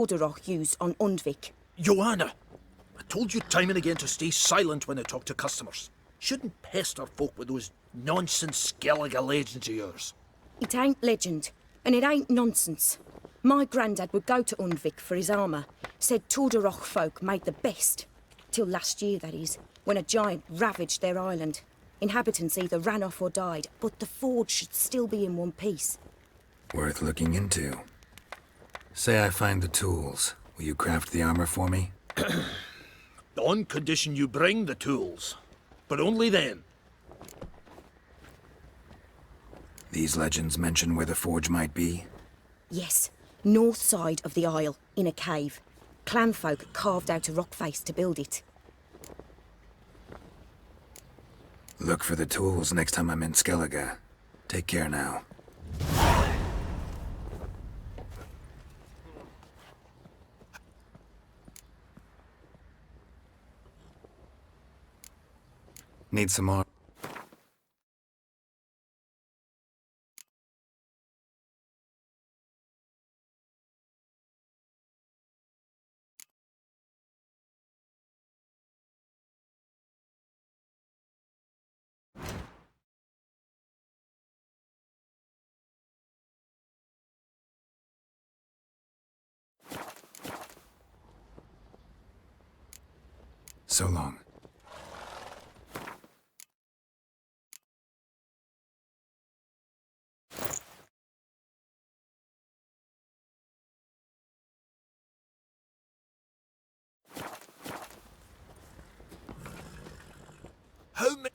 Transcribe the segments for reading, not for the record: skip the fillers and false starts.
Orderach used on Undvik. Joanna, I told you time and again to stay silent when I talk to customers. Shouldn't pester folk with those nonsense Skellige legends of yours. It ain't legend, and it ain't nonsense. My granddad would go to Undvik for his armour. Said Tordarroch folk made the best. Till last year, that is, when a giant ravaged their island. Inhabitants either ran off or died, but the forge should still be in one piece. Worth looking into. Say I find the tools. Will you craft the armor for me? On condition you bring the tools. But only then. These legends mention where the forge might be? Yes, north side of the isle, in a cave. Clanfolk carved out a rock face to build it. Look for the tools next time I'm in Skellige. Take care now. Need some more? So long. How many...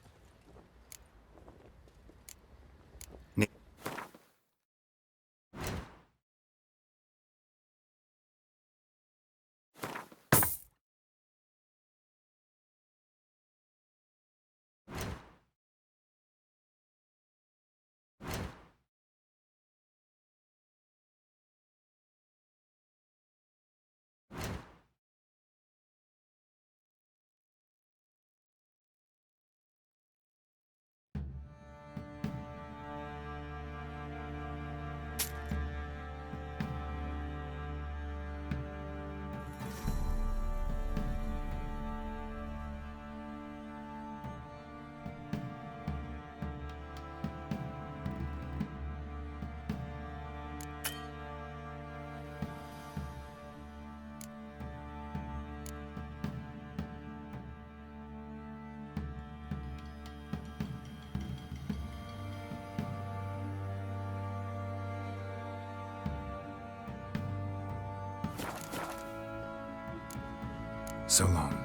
So long.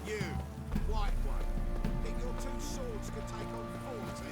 You, white one, think your two swords could take on 40?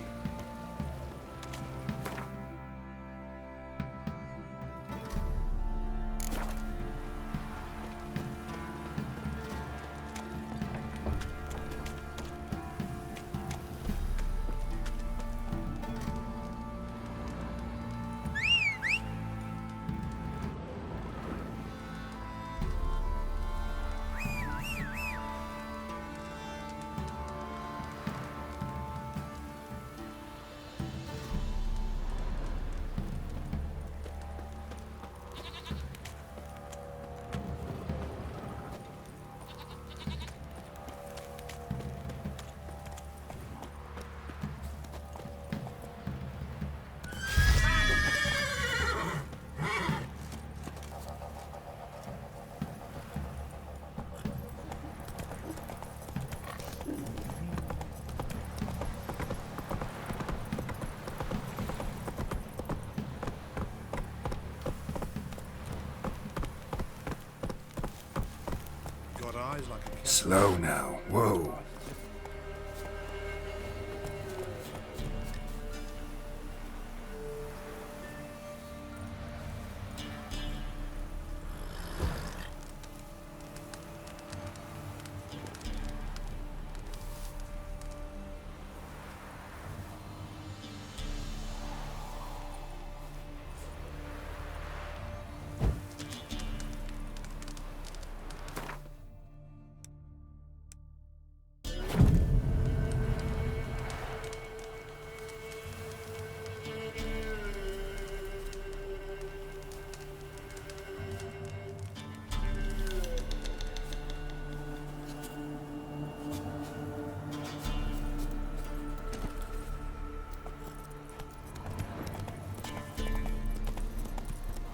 Got eyes like a cat. Slow now. Whoa.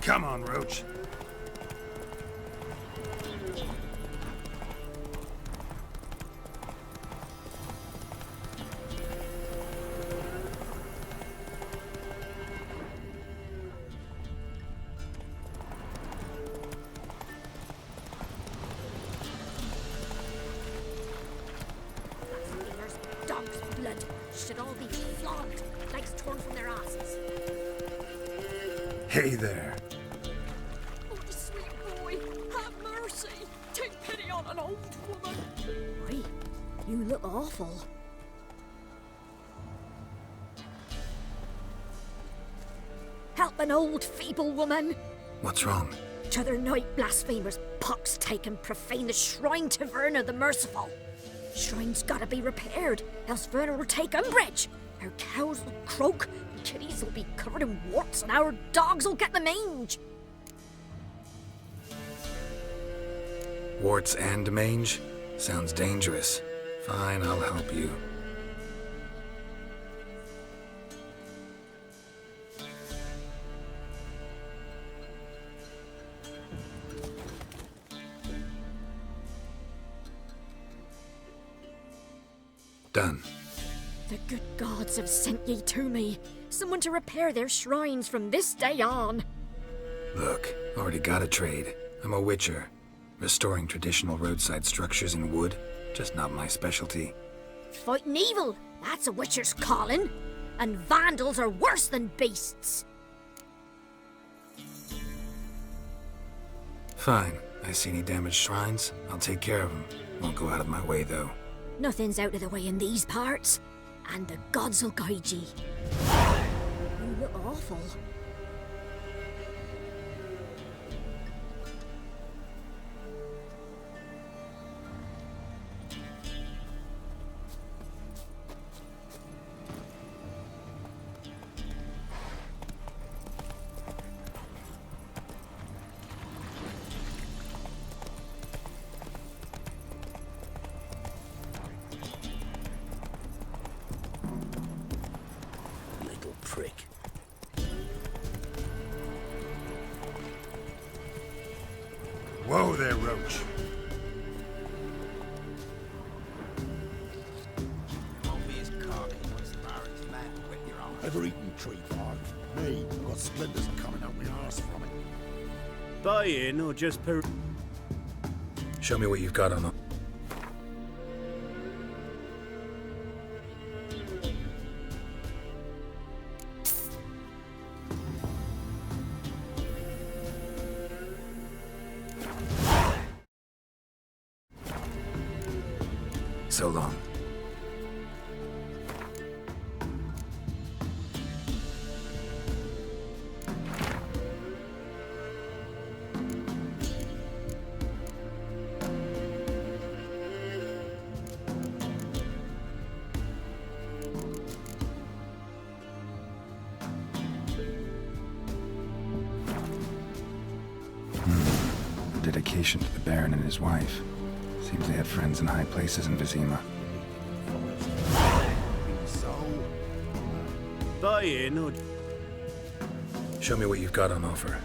Come on, Roach. Blasphemers, dog's blood should all be flogged, legs torn from their asses. Hey there. Oh, the sweet boy, have mercy. Take pity on an old woman. Why, you look awful. Help an old feeble woman. What's wrong? T'other night, blasphemers, pox take and profane the shrine to Verna the Merciful. Shrine's gotta be repaired, else Verna will take umbrage. Our cows will croak, and kitties will be covered in warts, and our dogs will get the mange. Warts and mange? Sounds dangerous. Fine, I'll help you. Done. The good gods have sent ye to me. Someone to repair their shrines from this day on. Look, already got a trade. I'm a witcher. Restoring traditional roadside structures in wood, just not my specialty. Fighting evil, that's a witcher's calling. And vandals are worse than beasts. Fine. I see any damaged shrines, I'll take care of them. Won't go out of my way, though. Nothing's out of the way in these parts. And the gods will guide ye. You look awful. Little prick. Whoa there, Roach. Obvious carcass once the Baron's man wet your arm. Ever eaten tree bark? Me, I've got splinters coming out my arse from it. Buy in or just per... Show me what you've got on them. So long. Dedication to the Baron and his wife. Seems they had friends in high places in Vizima. So, Buy in or... Show me what you've got on offer.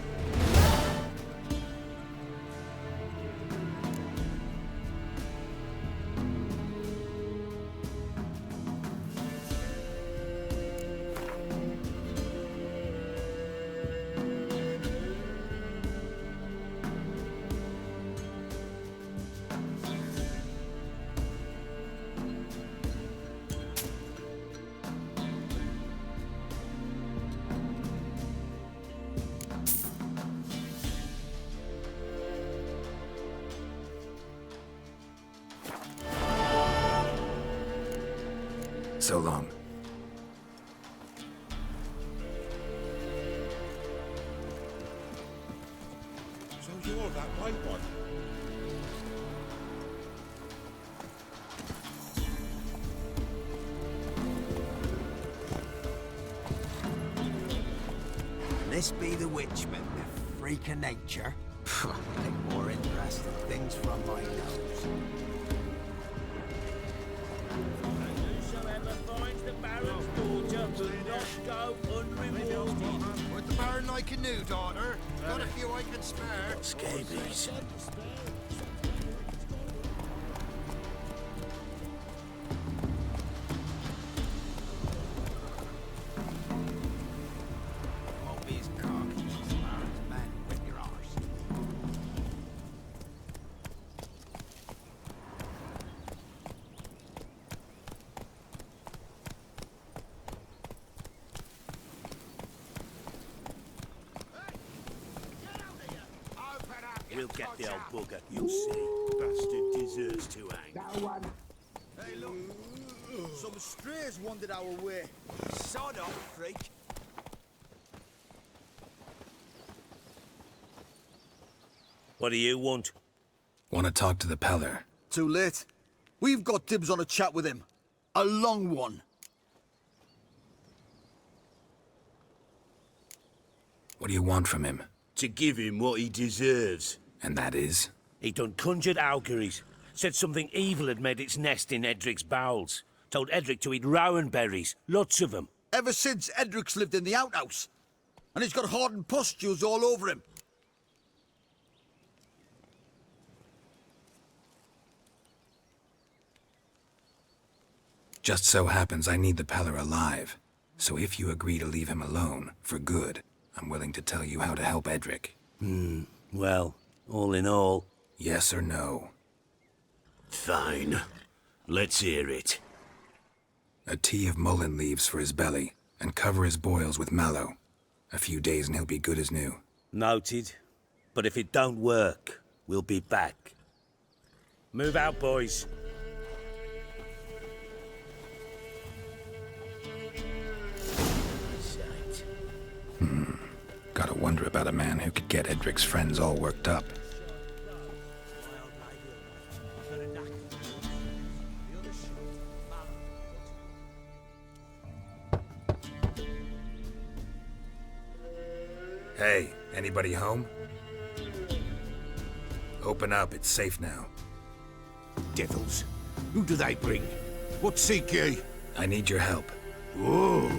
So long. so you're that white one. This be the Witchman, the freak of nature. Take more interesting things from my nose. Whosoever finds the Baron's daughter will not go unrewarded. Where'd the Baron like I can do, daughter. Got a few I can spare. Scabies. Won't be as cocky as large man with your arse. We'll get the old bugger, you'll see. Bastard deserves to hang. Hey, look. Some strays wandered our way. Sod off, freak. What do you want? Want to talk to the Peller? Too late. We've got dibs on a chat with him. A long one. What do you want from him? To give him what he deserves. And that is? He done conjured auguries. Said something evil had made its nest in Edric's bowels. Told Edric to eat rowan berries. Lots of them. Ever since Edric's lived in the outhouse. And he's got hardened pustules all over him. Just so happens I need the Peller alive. So if you agree to leave him alone, for good, I'm willing to tell you how to help Edric. Well, all in all... Yes or no? Fine. Let's hear it. A tea of mullein leaves for his belly, and cover his boils with mallow. A few days and he'll be good as new. Noted. But if it don't work, we'll be back. Move out, boys. Gotta wonder about a man who could get Edric's friends all worked up. Hey, anybody home? Open up, it's safe now. Devils. Who do they bring? What seek ye? I need your help. Oh,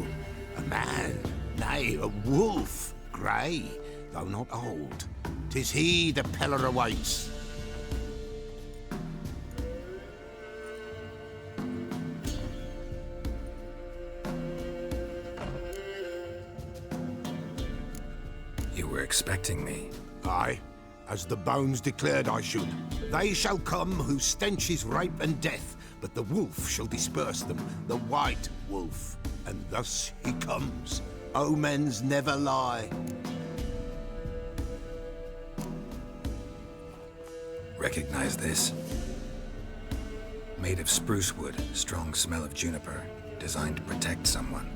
a man. Nay, a wolf. Grey, though not old. 'Tis he the Peller awaits. You were expecting me. Aye, as the bones declared I should. They shall come whose stench is rape and death, but the wolf shall disperse them, the white wolf. And thus he comes. Omens never lie. Recognize this? Made of spruce wood, strong smell of juniper, designed to protect someone.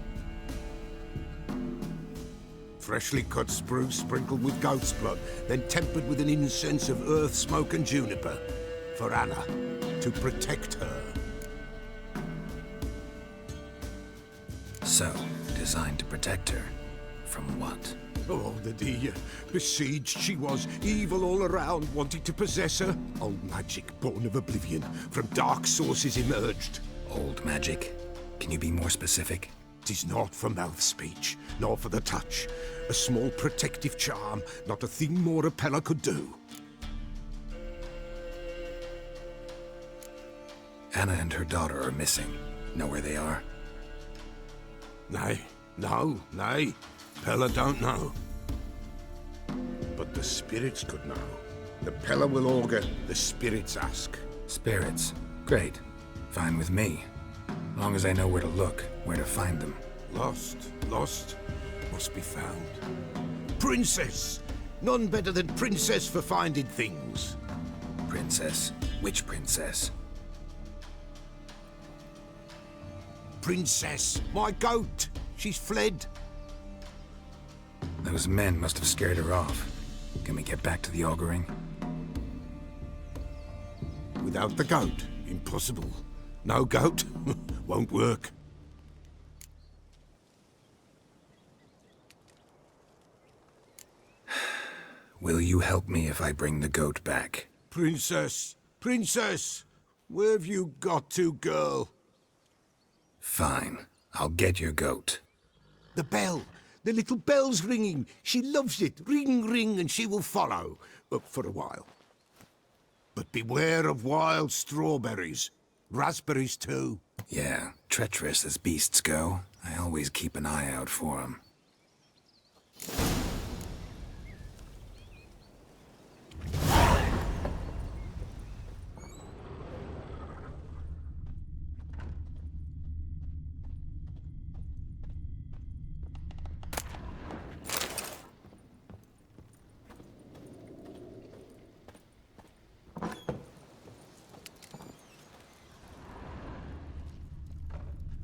Freshly cut spruce sprinkled with goat's blood, then tempered with an incense of earth, smoke and juniper. For Anna, to protect her. So, designed to protect her. From what? Oh, the dear. Besieged she was, evil all around, wanting to possess her. Old magic, born of oblivion, from dark sources emerged. Old magic? Can you be more specific? 'Tis not for mouth speech, nor for the touch. A small protective charm, not a thing more a Peller could do. Anna and her daughter are missing. Know where they are? Nay, nay. Peller don't know. But the spirits could know. The Peller will augur, the spirits ask. Spirits. Great. Fine with me. Long as I know where to look, where to find them. Lost, must be found. Princess! None better than Princess for finding things. Princess? Which princess? Princess, my goat! She's fled. Those men must have scared her off. Can we get back to the auguring? Without the goat, impossible. No goat, won't work. Will you help me if I bring the goat back? Princess, where have you got to, girl? Fine. I'll get your goat. The bell, The little bell's ringing. She loves it. Ring, ring, and she will follow. For a while. But beware of wild strawberries. Raspberries, too. Yeah, treacherous as beasts go. I always keep an eye out for 'em.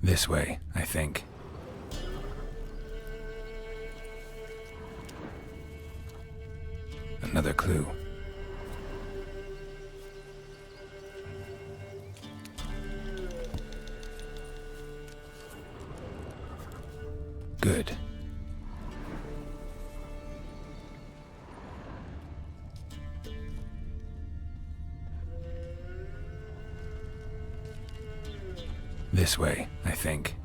This way, I think. Another clue. Good. This way, I think.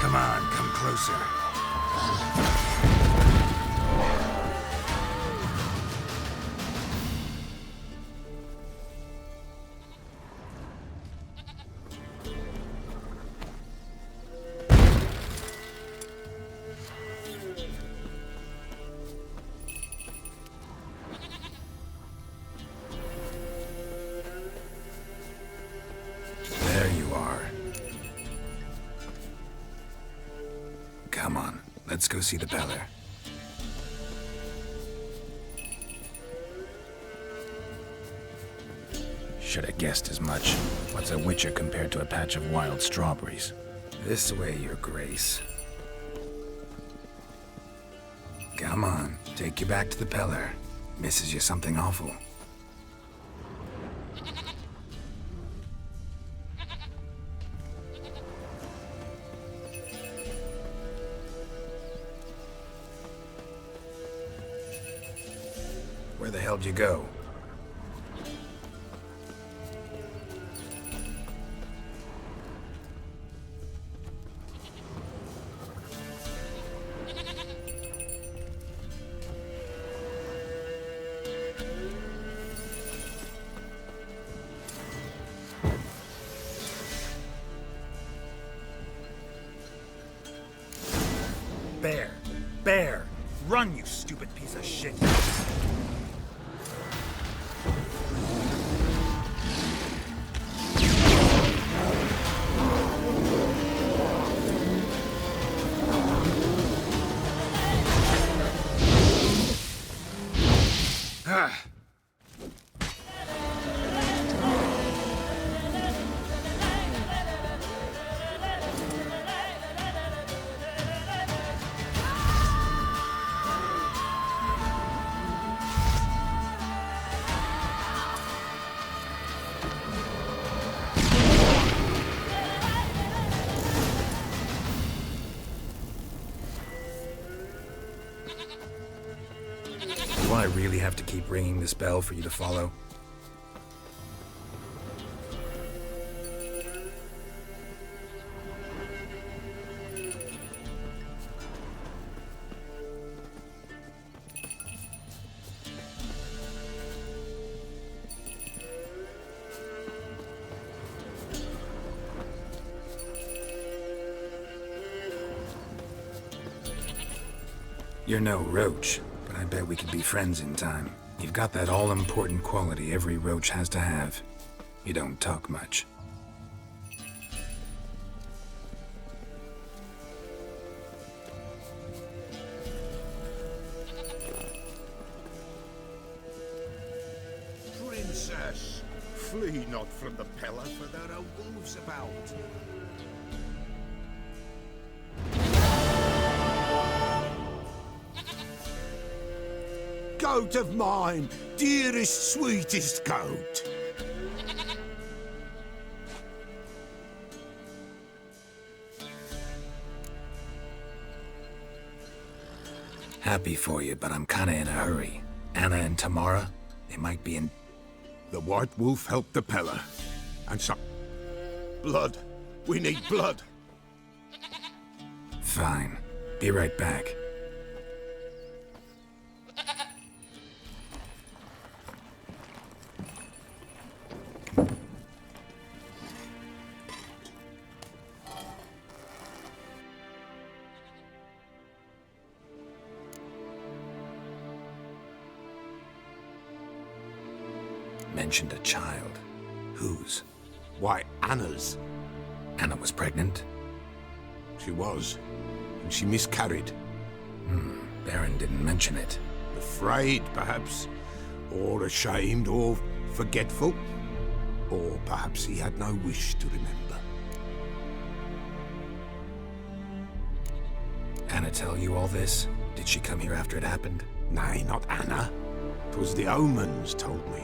Come on, come closer. There you are. Come on, let's go see the Beller. Should have guessed as much. What's a witcher compared to a patch of wild strawberries? This way, Your Grace. Come on, take you back to the Peller. Misses you something awful. Where the hell'd you go? Bear! Bear! Run, you stupid piece of shit! Do I really have to keep ringing this bell for you to follow? You're no roach, but I bet we could be friends in time. You've got that all-important quality every roach has to have. You don't talk much. Princess, flee not from the Pella, for there are wolves about. Goat of mine, dearest, sweetest goat. Happy for you, but I'm kinda in a hurry. Anna and Tamara, they might be in... The White Wolf helped the Pella. And so... Blood. We need blood. Fine. Be right back. Mentioned a child. Whose? Why, Anna's. Anna was pregnant? She was. And she miscarried. Baron didn't mention it. Afraid, perhaps. Or ashamed, or forgetful. Or perhaps he had no wish to remember. Anna tell you all this? Did she come here after it happened? Nay, not Anna. 'Twas the omens told me.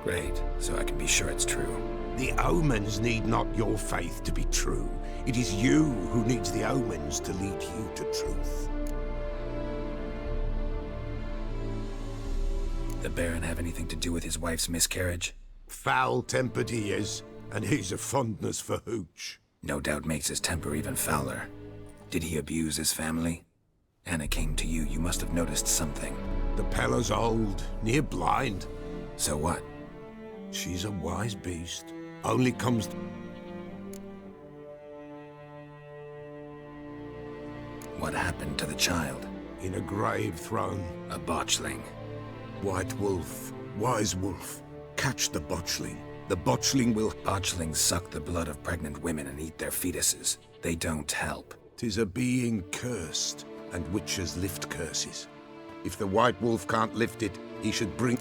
Great, so I can be sure it's true. The omens need not your faith to be true. It is you who needs the omens to lead you to truth. The Baron have anything to do with his wife's miscarriage? Foul-tempered he is, and he's a fondness for hooch. No doubt makes his temper even fouler. Did he abuse his family? Anna came to you, you must have noticed something. The Pella's old, near blind. So what? She's a wise beast. Only comes to... What happened to the child? In a grave thrown. A botchling. White Wolf, Wise Wolf, catch the botchling. The botchling will... Botchlings suck the blood of pregnant women and eat their fetuses. They don't help. 'Tis a being cursed, and witches lift curses. If the White Wolf can't lift it, he should bring...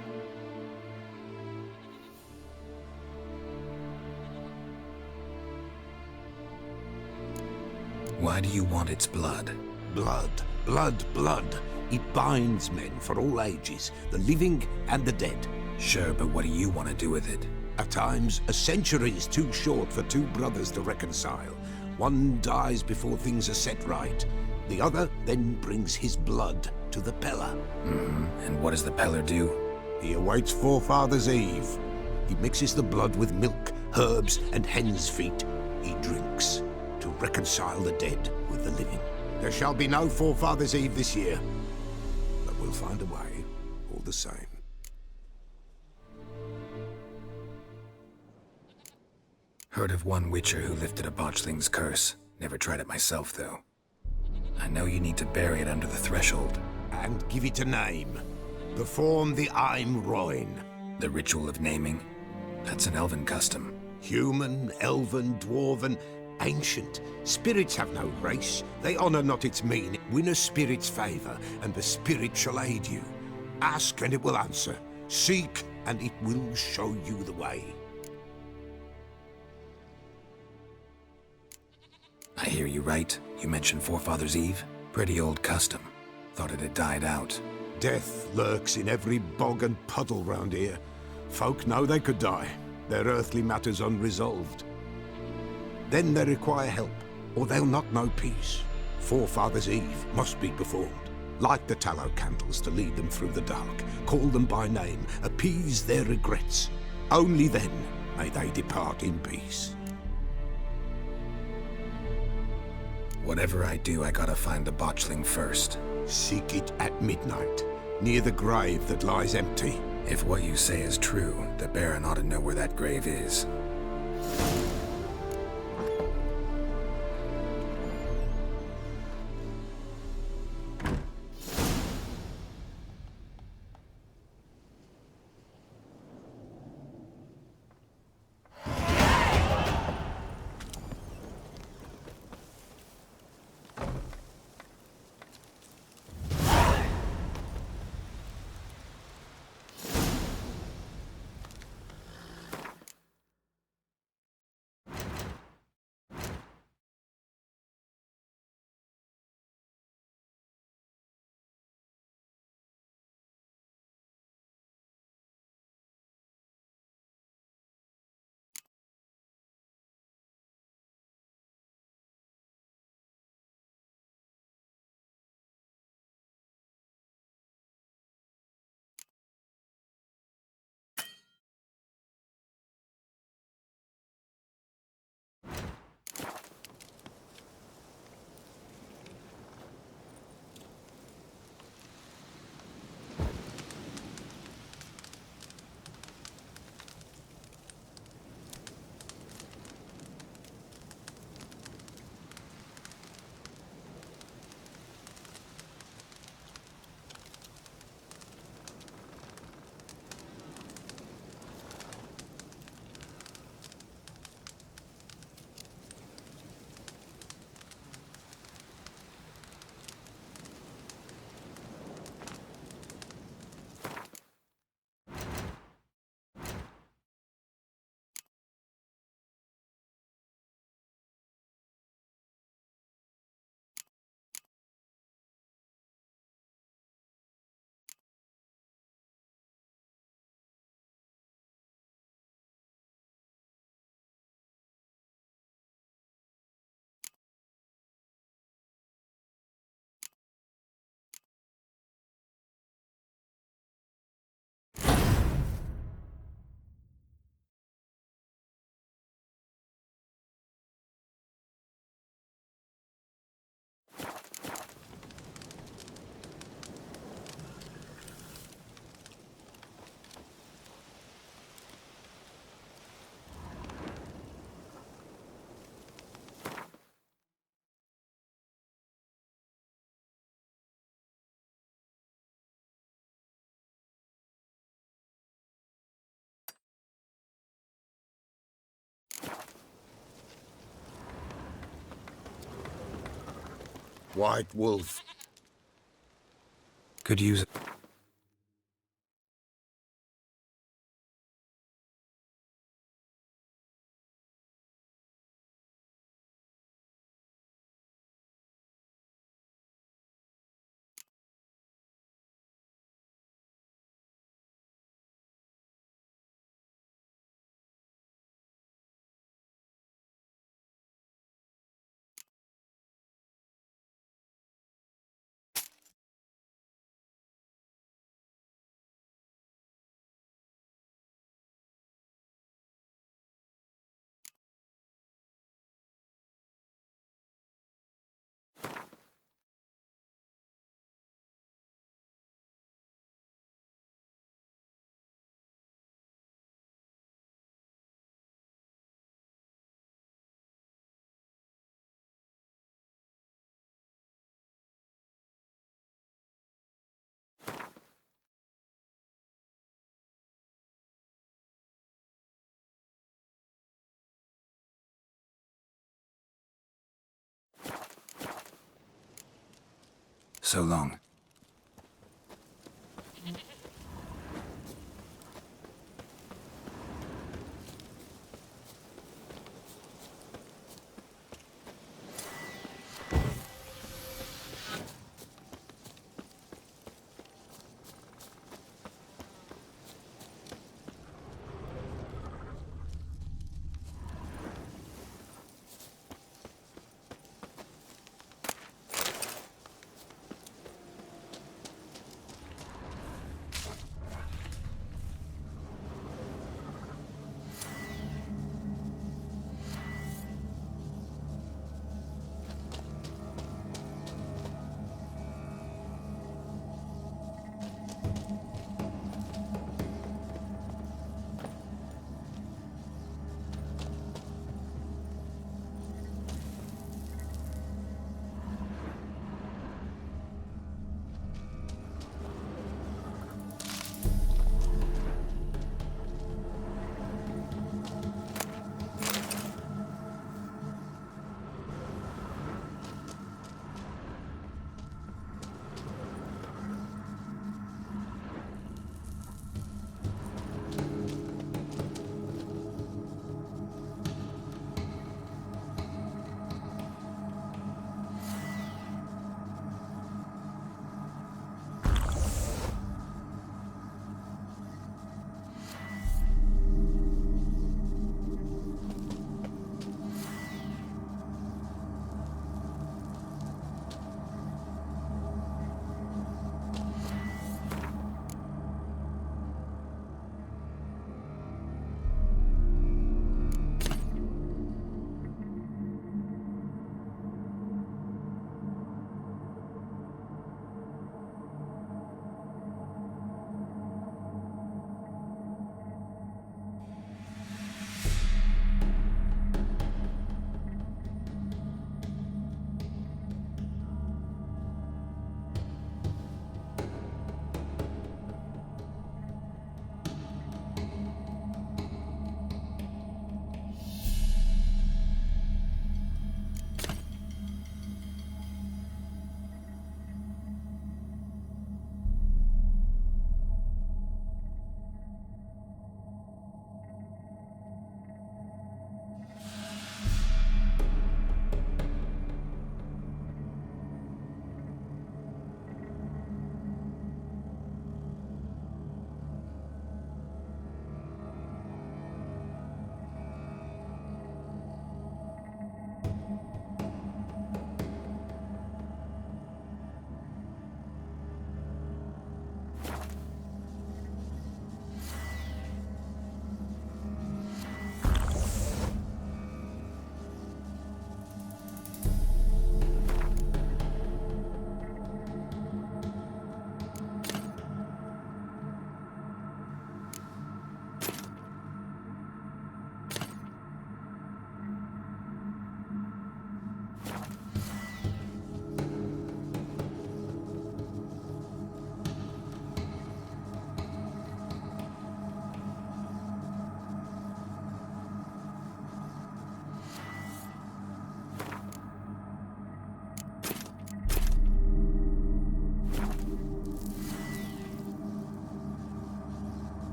Why do you want its blood? Blood, blood, blood. It binds men for all ages, the living and the dead. Sure, but what do you want to do with it? At times, a century is too short for two brothers to reconcile. One dies before things are set right. The other then brings his blood to the Pella. And what does the Peller do? He awaits Forefathers' Eve. He mixes the blood with milk, herbs, and hen's feet. He drinks to reconcile the dead with the living. There shall be no Forefathers' Eve this year, but we'll find a way, all the same. Heard of one witcher who lifted a botchling's curse. Never tried it myself, though. I know you need to bury it under the threshold. And give it a name. Perform the Aim Roin. The ritual of naming? That's an elven custom. Human, elven, dwarven, ancient. Spirits have no race. They honor not its meaning. Win a spirit's favor, and the spirit shall aid you. Ask, and it will answer. Seek, and it will show you the way. I hear you right. You mentioned Forefathers' Eve? Pretty old custom. Thought it had died out. Death lurks in every bog and puddle round here. Folk know they could die, their earthly matters unresolved. Then they require help, or they'll not know peace. Forefathers' Eve must be performed. Light the tallow candles to lead them through the dark. Call them by name, appease their regrets. Only then may they depart in peace. Whatever I do, I gotta find the botchling first. Seek it at midnight, near the grave that lies empty. If what you say is true, the Baron ought to know where that grave is. White Wolf. Could use it. So long.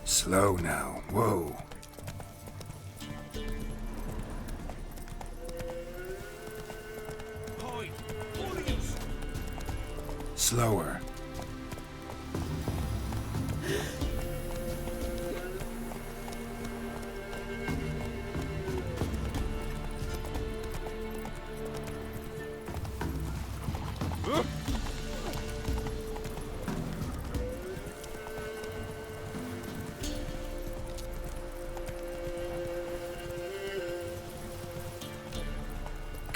Slow now. Whoa. Slower.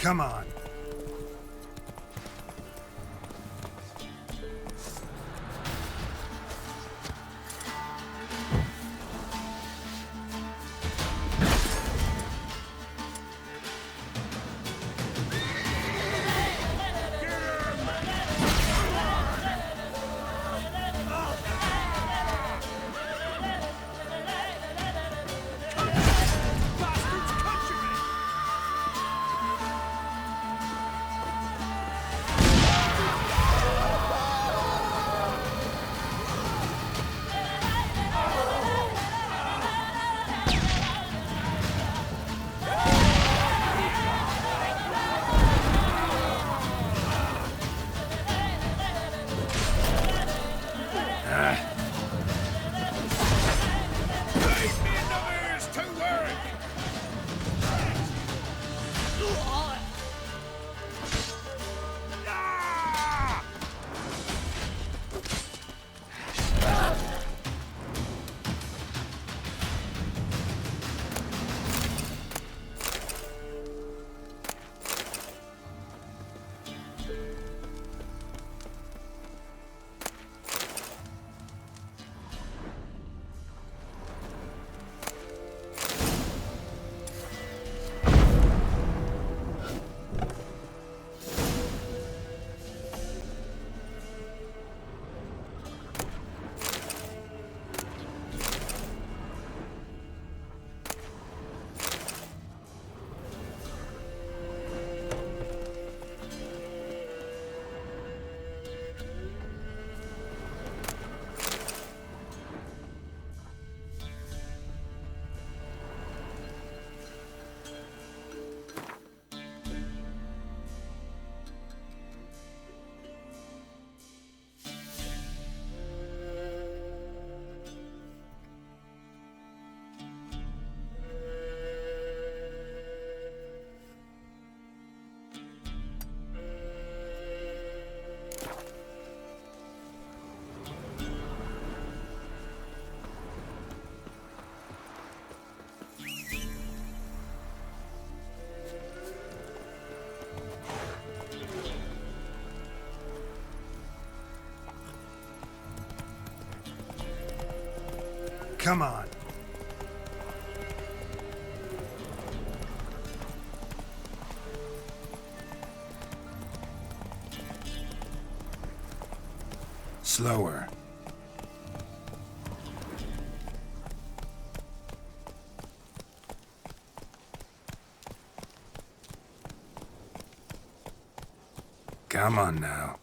Come on. Come on. Slower. Come on now.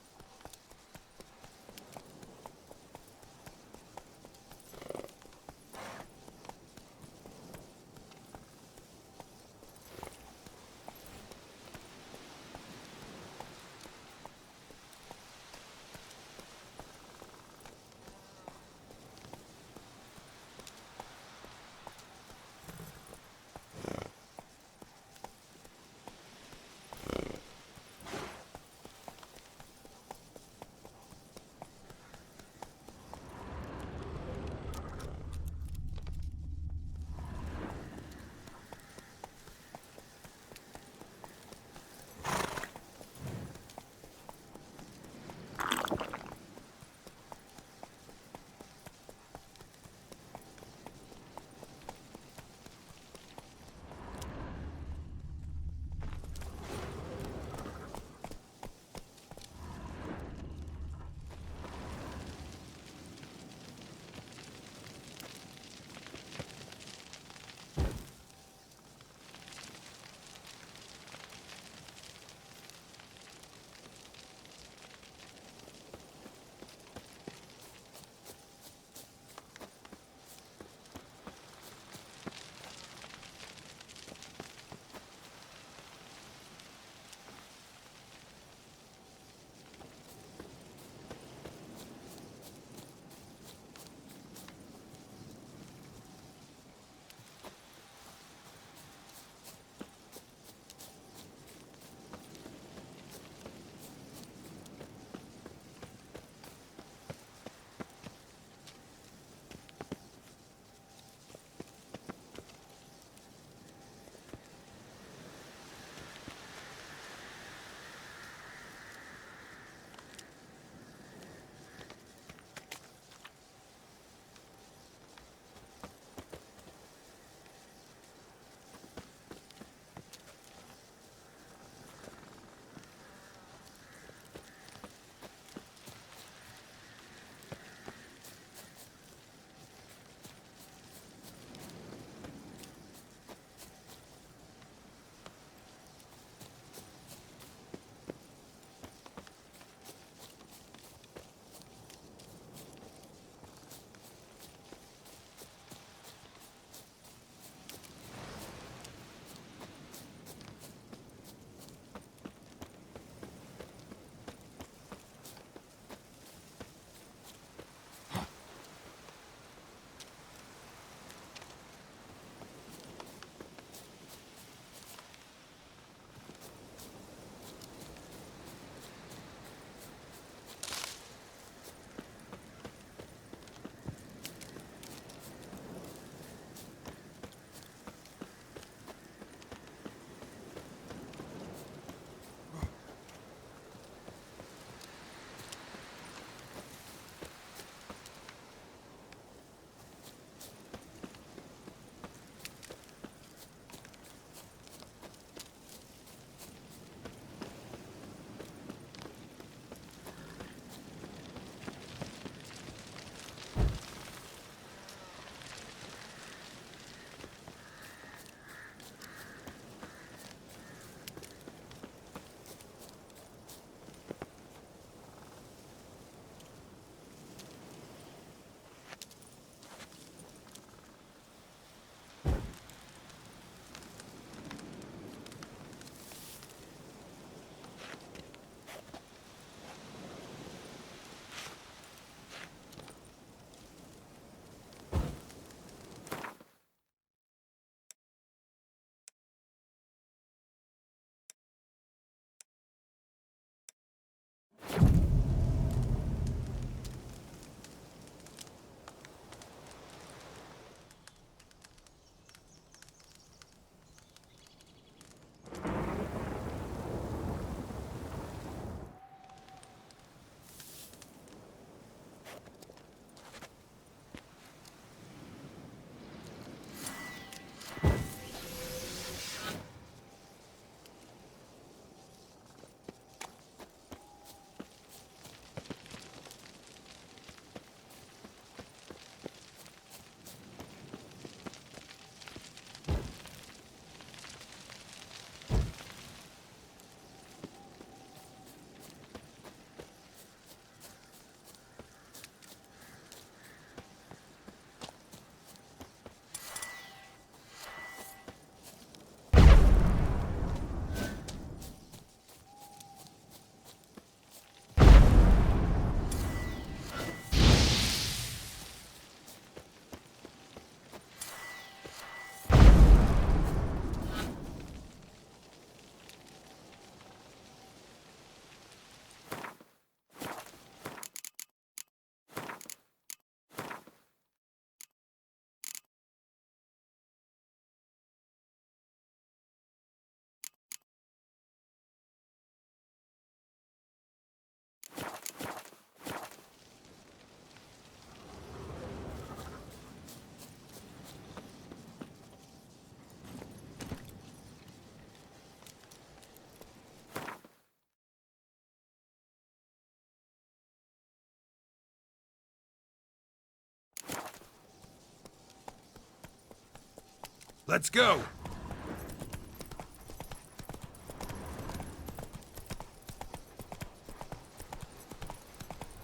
Let's go!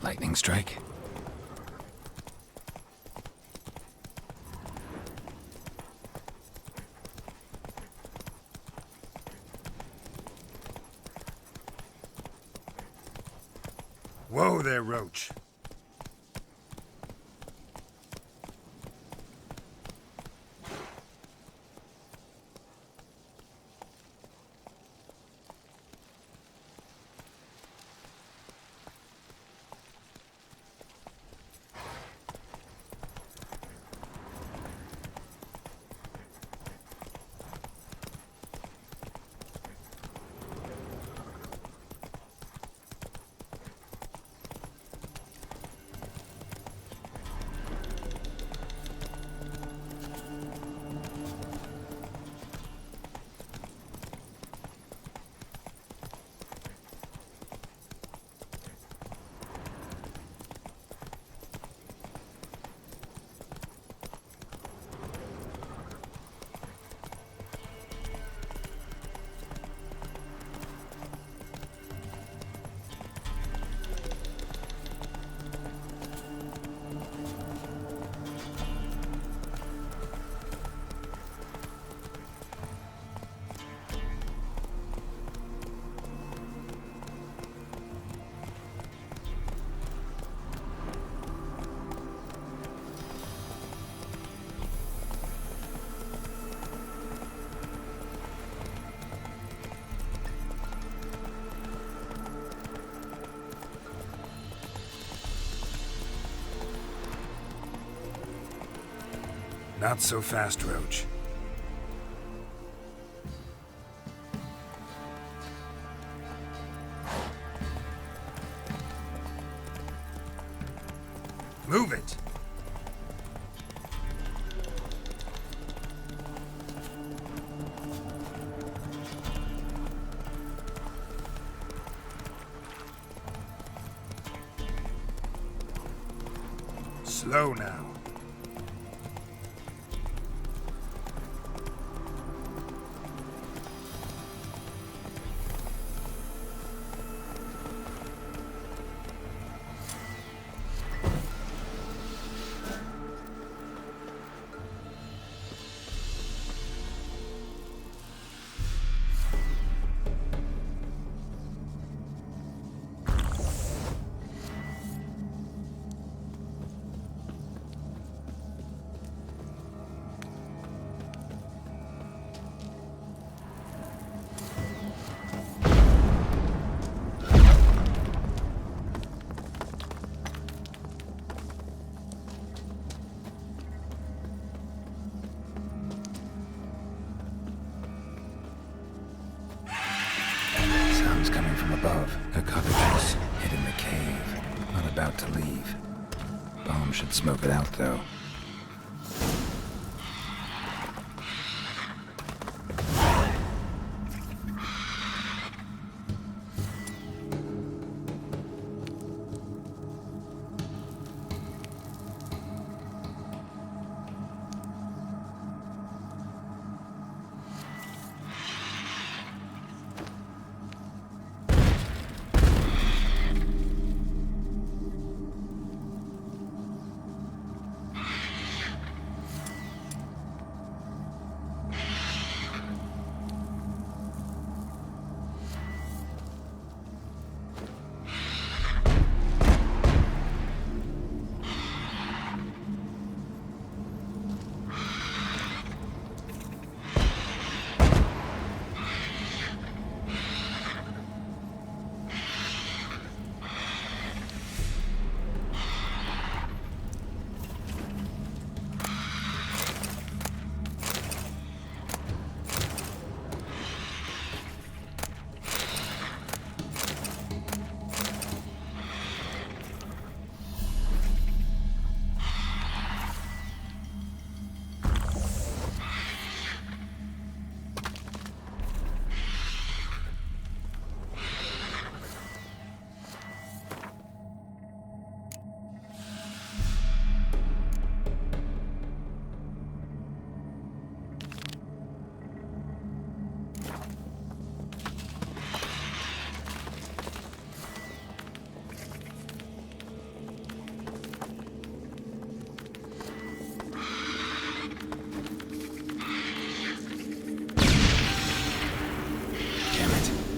Lightning strike. Whoa there, Roach. Not so fast, Roach. Move it! Slow now. Sounds coming from above. The cockatoos hid in the cave. Not about to leave. Bomb should smoke it out, though.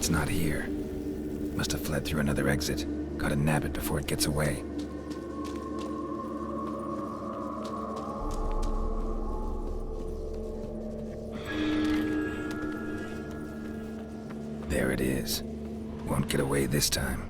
It's not here. Must have fled through another exit. Gotta nab it before it gets away. There it is. Won't get away this time.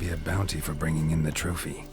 be a bounty for bringing in the trophy.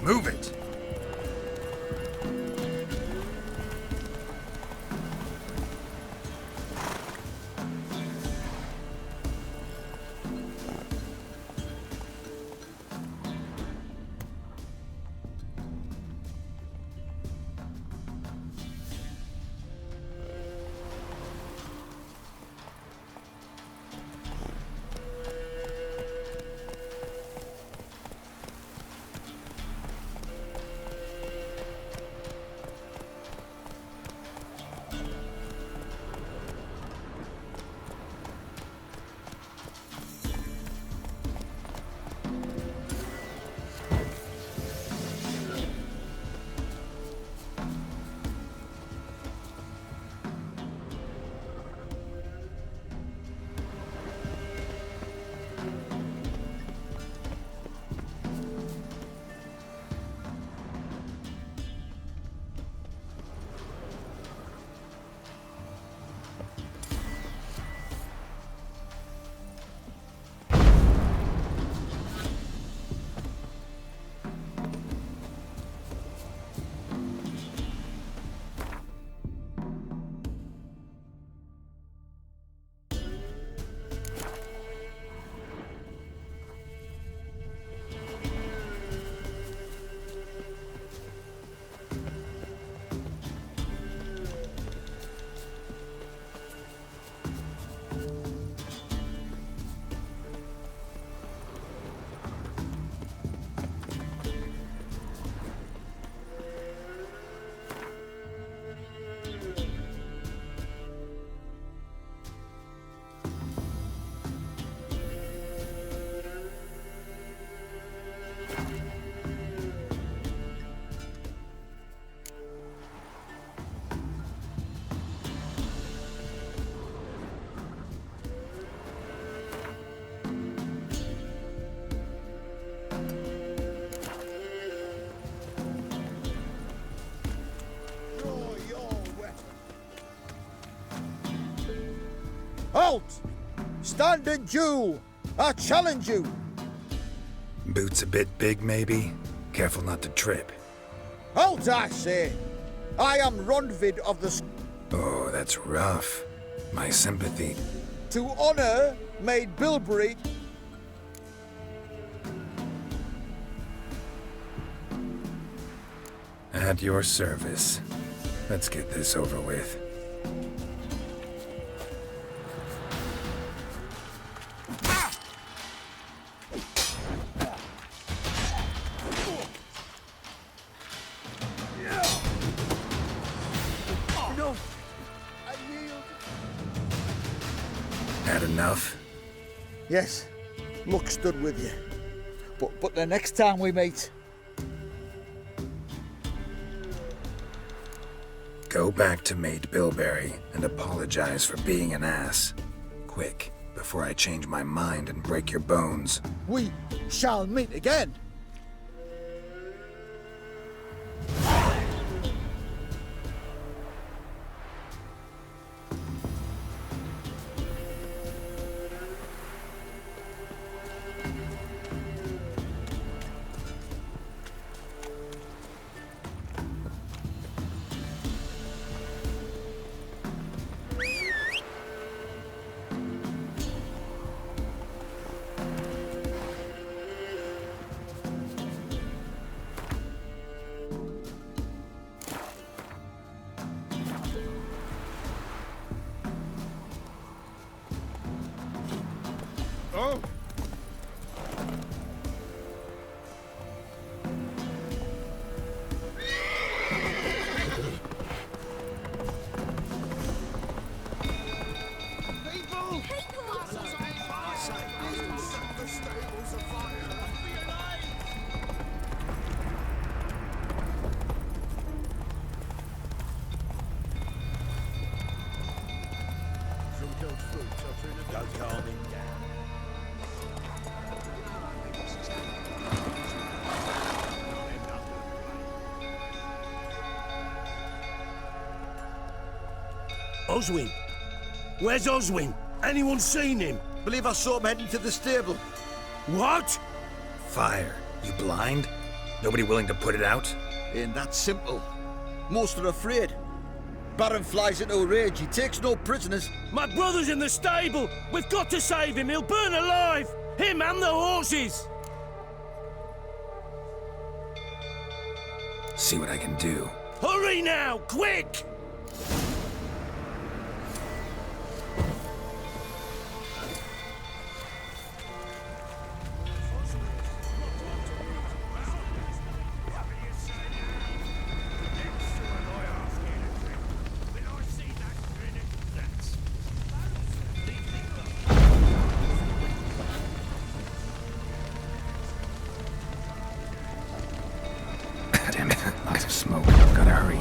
Move it! Halt! Stand and duel! I challenge you! Boots a bit big, maybe? Careful not to trip. Halt, I say! I am Ronvid of the... Oh, that's rough. My sympathy. To honour Maid Bilberry... At your service. Let's get this over with. No! I yield. Had enough? Yes, luck stood with you. But the next time we meet... Go back to Maid Bilberry and apologize for being an ass. Quick, before I change my mind and break your bones. We shall meet again. Oh! Don't calm him down. Oswin? Where's Oswin? Anyone seen him? Believe I saw him heading to the stable. What? Fire. You blind? Nobody willing to put it out? Ain't that simple. Most are afraid. Baron flies into a rage. He takes no prisoners. My brother's in the stable. We've got to save him. He'll burn alive. Him and the horses. See what I can do. Hurry now, quick! Damn it, lots of smoke. Gotta hurry.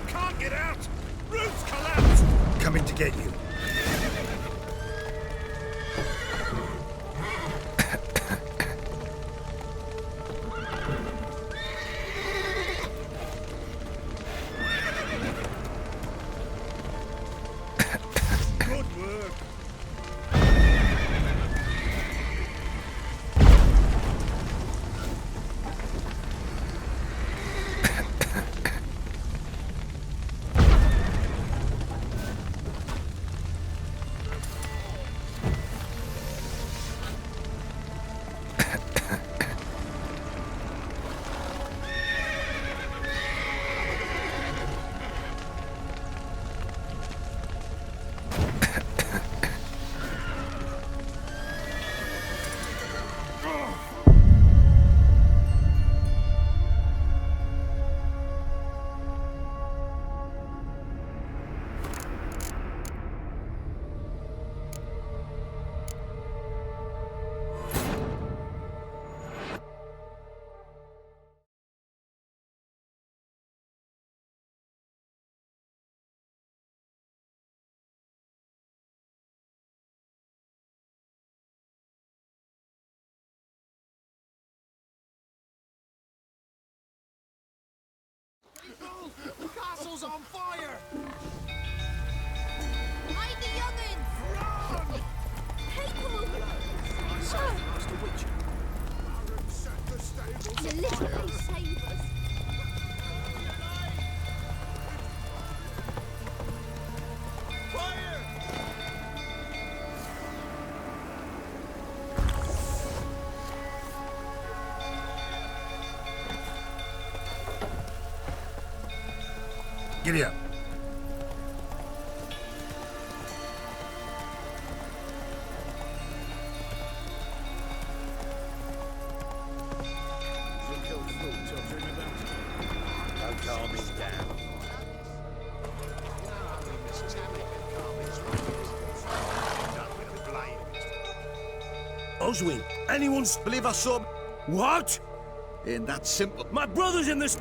Can't get out! Roof's collapsed! Coming to get you. Good work! The castle's on fire! Hide the young'uns! Run! People! Master Witcher. Baron set the stables You on literally fire! save us. Fire! Giddy up. Oswin, anyone's... Believe us, so. What? Ain't that simple. My brother's in this...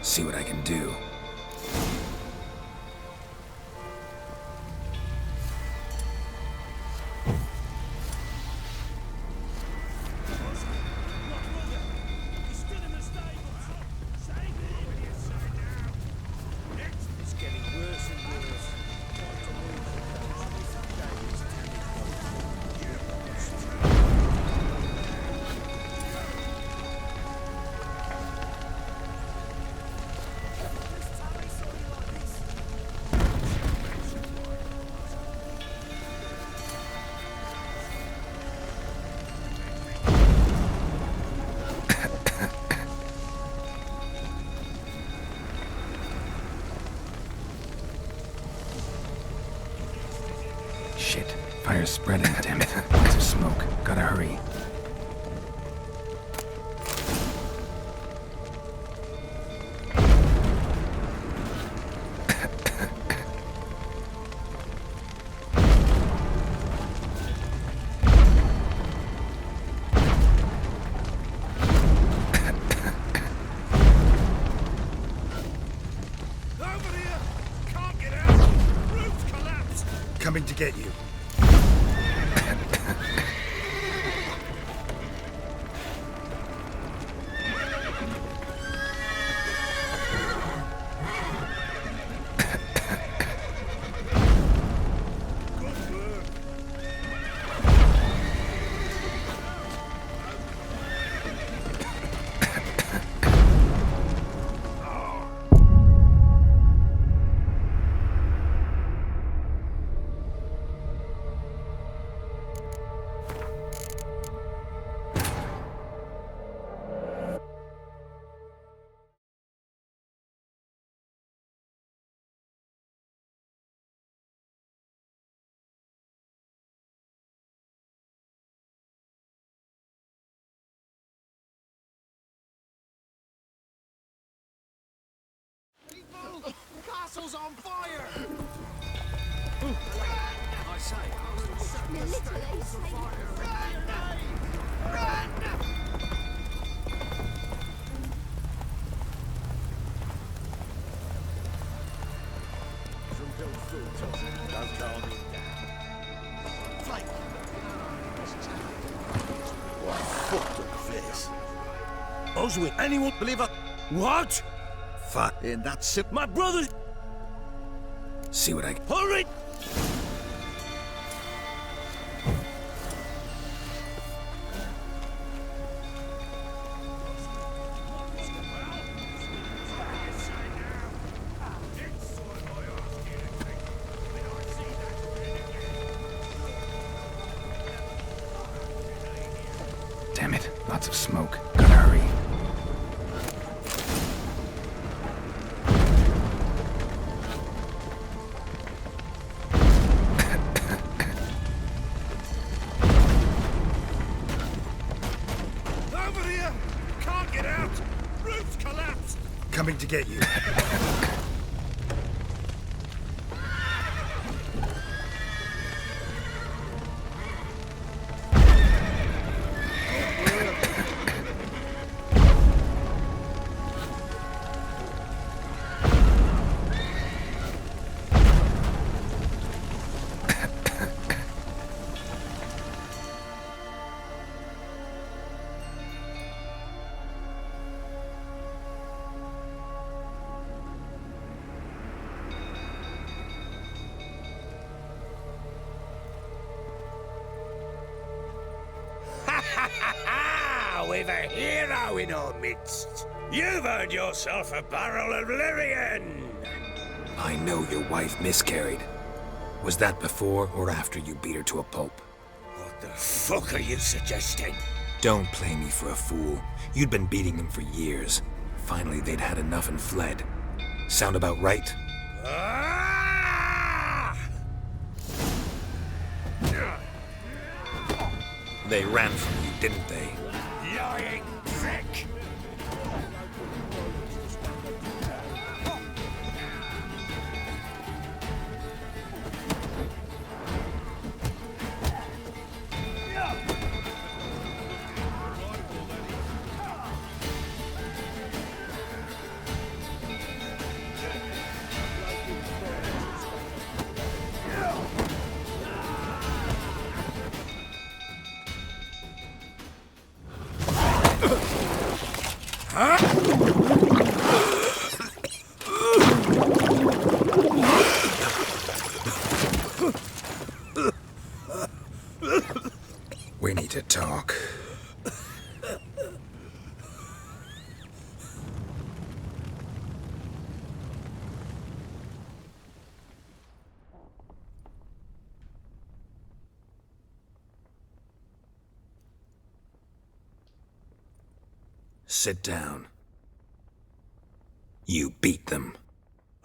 See what I can do. It's getting worse and worse. Shit. Fire's spreading, damn it. Lots of smoke. Gotta hurry. Over here! Can't get out! Roof collapsed! Coming to get you. Good work. The castle's on fire! Don't calm me down. Flank! What a fucked up face. Oswin, anyone... Believe us. What? Fuck. Ain't that simple. My brother's... See what I... Hurry! Damn it. Lots of smoke. Gotta hurry. Over here! Can't get out! Roof's collapsed! Coming to get you. We've a hero in our midst. You've earned yourself a barrel of Lyrian. I know your wife miscarried. Was that before or after you beat her to a pulp? What the fuck are you suggesting? Don't play me for a fool. You'd been beating them for years. Finally, they'd had enough and fled. Sound about right? Ah! They ran from you, didn't they? Lying prick! We need to talk. Sit down. You beat them.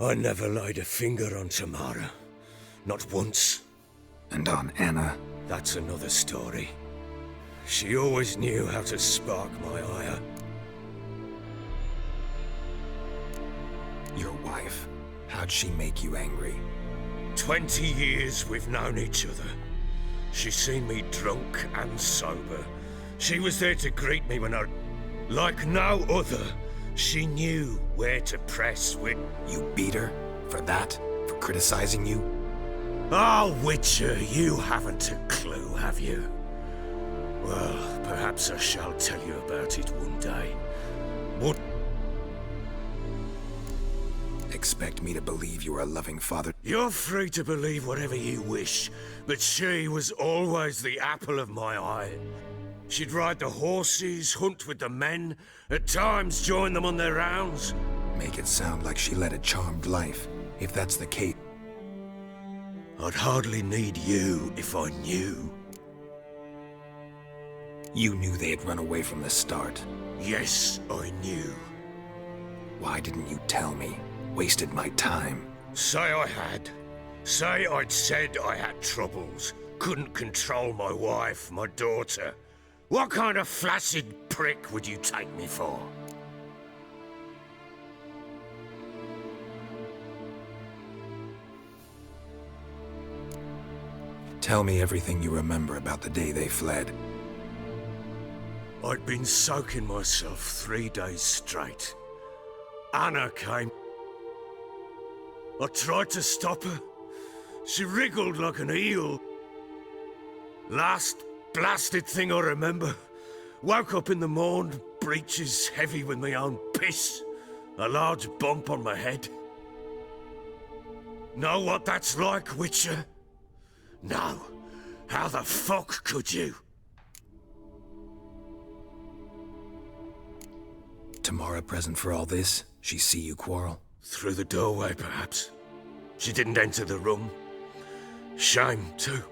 I never laid a finger on Tamara. Not once. And on Anna? That's another story. She always knew how to spark my ire. Your wife? How'd she make you angry? 20 years we've known each other. She's seen me drunk and sober. She was there to greet me when I... Like no other, she knew where to press with... You beat her? For that? For criticizing you? Ah, Witcher, you haven't a clue, have you? Well, perhaps I shall tell you about it one day. What? Expect me to believe you are a loving father? You're free to believe whatever you wish, but she was always the apple of my eye. She'd ride the horses, hunt with the men, at times join them on their rounds. Make it sound like she led a charmed life. If that's the case... I'd hardly need you if I knew. You knew they had run away from the start. Yes, I knew. Why didn't you tell me? Wasted my time. Say I had. Say I'd said I had troubles. Couldn't control my wife, my daughter. What kind of flaccid prick would you take me for? Tell me everything you remember about the day they fled. I'd been soaking myself 3 days straight. Anna came. I tried to stop her. She wriggled like an eel. Last blasted thing I remember. Woke up in the morn, breeches heavy with my own piss. A large bump on my head. Know what that's like, Witcher? No. How the fuck could you? Tamara present for all this? She see you quarrel? Through the doorway, perhaps. She didn't enter the room. Shame, too.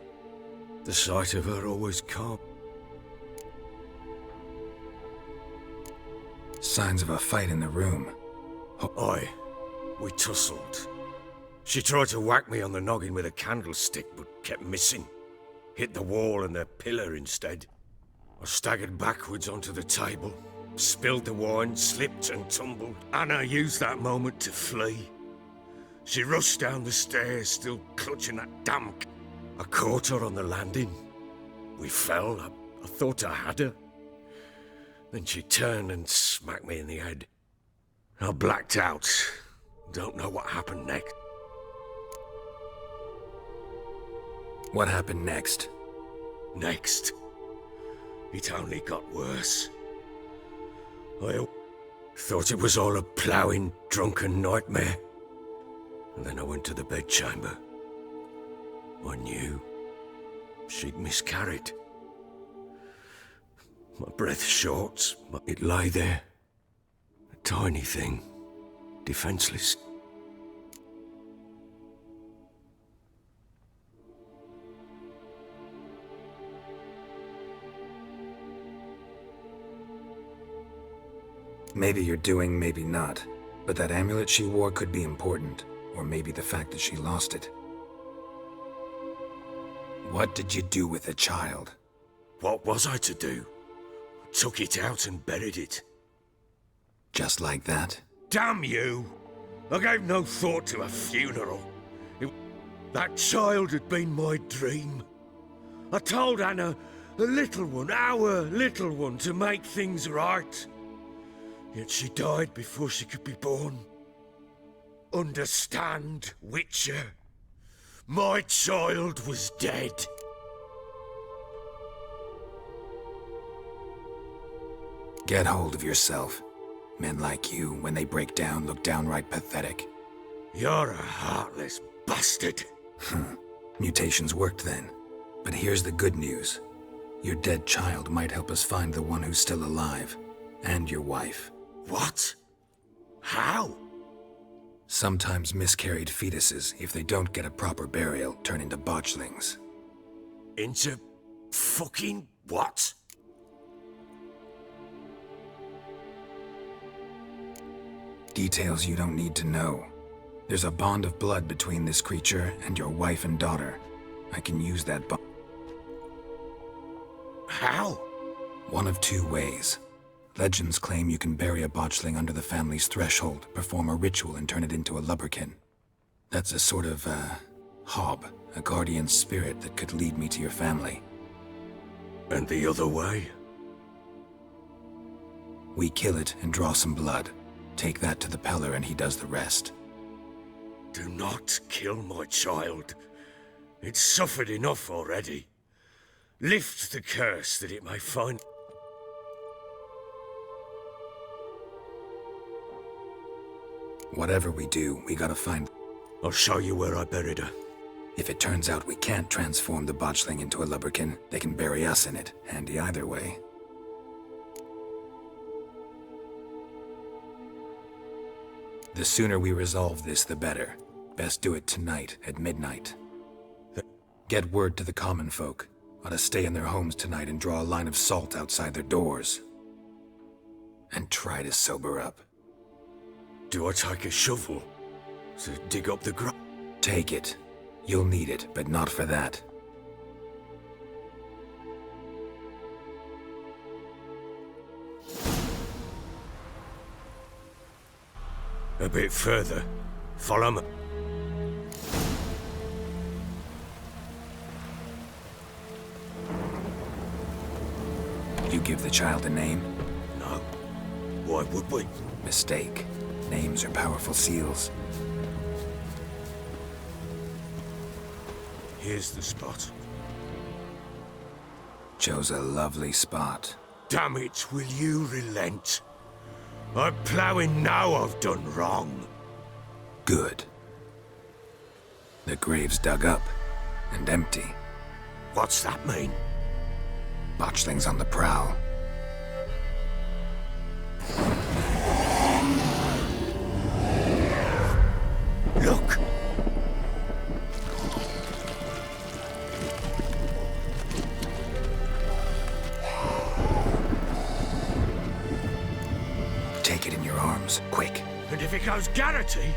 The sight of her always calmed. Signs of a fight in the room. Aye. We tussled. She tried to whack me on the noggin with a candlestick, but kept missing. Hit the wall and the pillar instead. I staggered backwards onto the table, spilled the wine, slipped and tumbled. Anna used that moment to flee. She rushed down the stairs, still clutching that damn... I caught her on the landing. We fell. I thought I had her. Then she turned and smacked me in the head. I blacked out. Don't know what happened next. What happened next? Next? It only got worse. I thought it was all a ploughing, drunken nightmare. And then I went to the bedchamber. I knew she'd miscarried. My breath short, but it lay there. A tiny thing, defenseless. Maybe you're doing, maybe not. But that amulet she wore could be important. Or maybe the fact that she lost it. What did you do with the child? What was I to do? I took it out and buried it. Just like that? Damn you! I gave no thought to a funeral. That child had been my dream. I told Anna, the little one, our little one, to make things right. Yet she died before she could be born. Understand, Witcher? My child was dead. Get hold of yourself. Men like you, when they break down, look downright pathetic. You're a heartless bastard. Mutations worked then. But here's the good news. Your dead child might help us find the one who's still alive. And your wife. What? How? Sometimes miscarried fetuses, if they don't get a proper burial, turn into botchlings. Into fucking what? Details you don't need to know. There's a bond of blood between this creature and your wife and daughter. I can use that bond. How? One of two ways. Legends claim you can bury a botchling under the family's threshold, perform a ritual, and turn it into a lubberkin. That's a sort of, hob, a guardian spirit that could lead me to your family. And the other way? We kill it and draw some blood. Take that to the Peller and he does the rest. Do not kill my child. It's suffered enough already. Lift the curse that it may find... Whatever we do, we gotta find... I'll show you where I buried her. If it turns out we can't transform the botchling into a lubberkin, they can bury us in it. Handy either way. The sooner we resolve this, the better. Best do it tonight, at midnight. Get word to the common folk. Ought to stay in their homes tonight and draw a line of salt outside their doors. And try to sober up. Do I take a shovel to dig up the ground? Take it. You'll need it, but not for that. A bit further. Follow me. You give the child a name? No. Why would we? Mistake. Names are powerful seals. Here's the spot. Chose a lovely spot. Damn it, will you relent? I'm ploughing now I've done wrong. Good. The grave's dug up and empty. What's that mean? Botchlings on the prowl. Look! Take it in your arms, quick. And if it goes Garrity,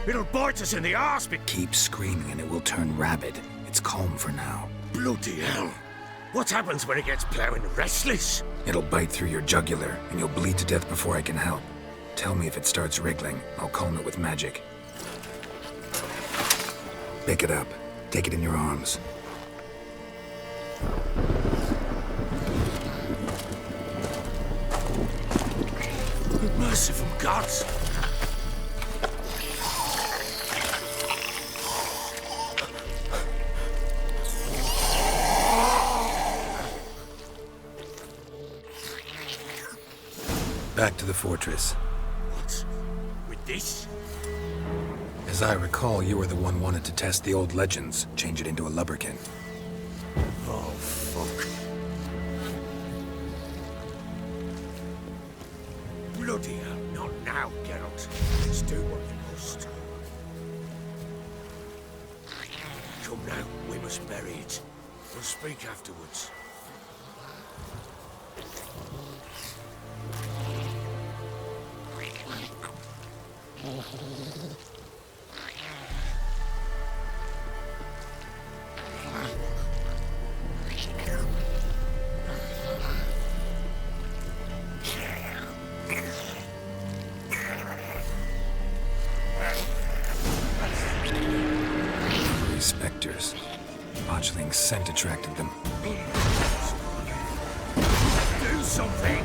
it'll bite us in the arse. Keep screaming and it will turn rabid. It's calm for now. Bloody hell. What happens when it gets ploughing restless? It'll bite through your jugular and you'll bleed to death before I can help. Tell me if it starts wriggling. I'll calm it with magic. Pick it up. Take it in your arms. Merciful gods! Back to the fortress. What? With this? As I recall, you were the one wanted to test the old legends, change it into a lubberkin. Oh, fuck. Bloody hell, not now, Geralt. Let's do what we must. Come now, we must bury it. We'll speak afterwards. Spectres. Botchling's scent attracted them. Do something!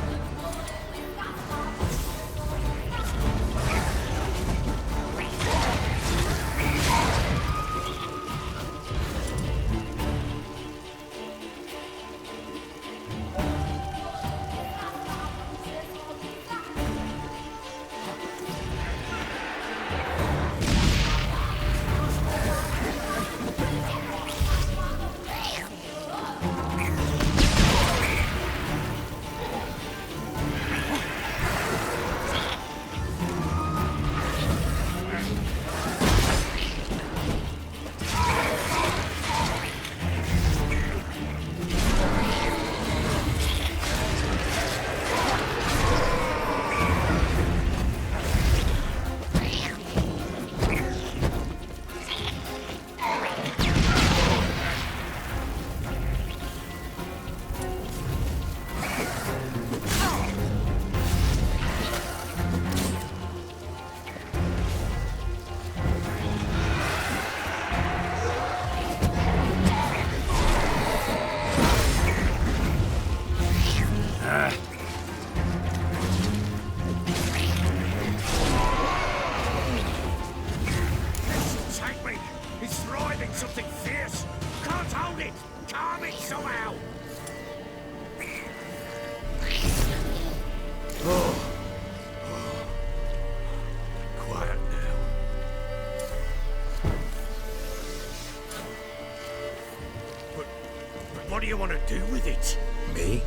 you want to do with it? Me?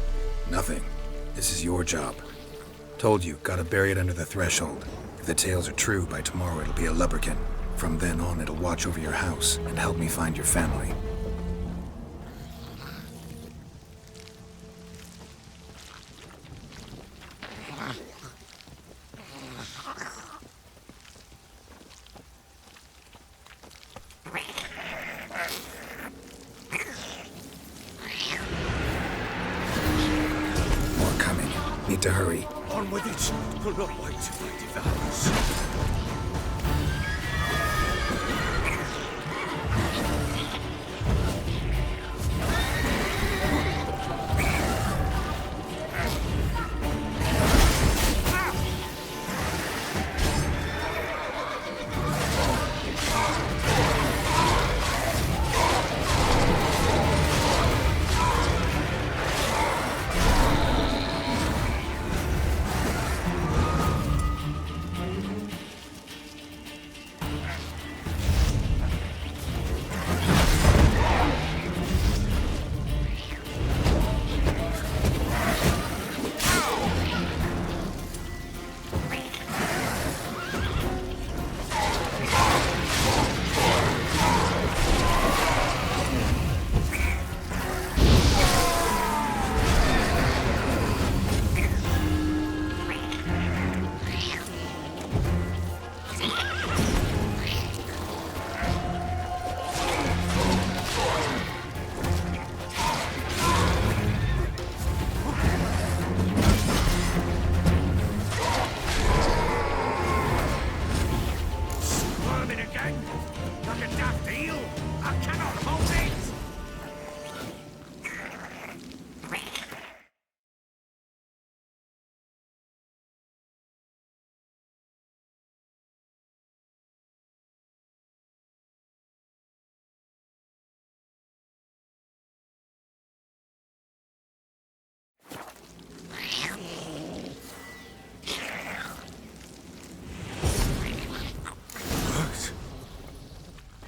Nothing. This is your job. Told you, gotta bury it under the threshold. If the tales are true, by tomorrow it'll be a lubberkin. From then on, it'll watch over your house and help me find your family. More coming. Need to hurry. On with it. We'll not wait till it devours.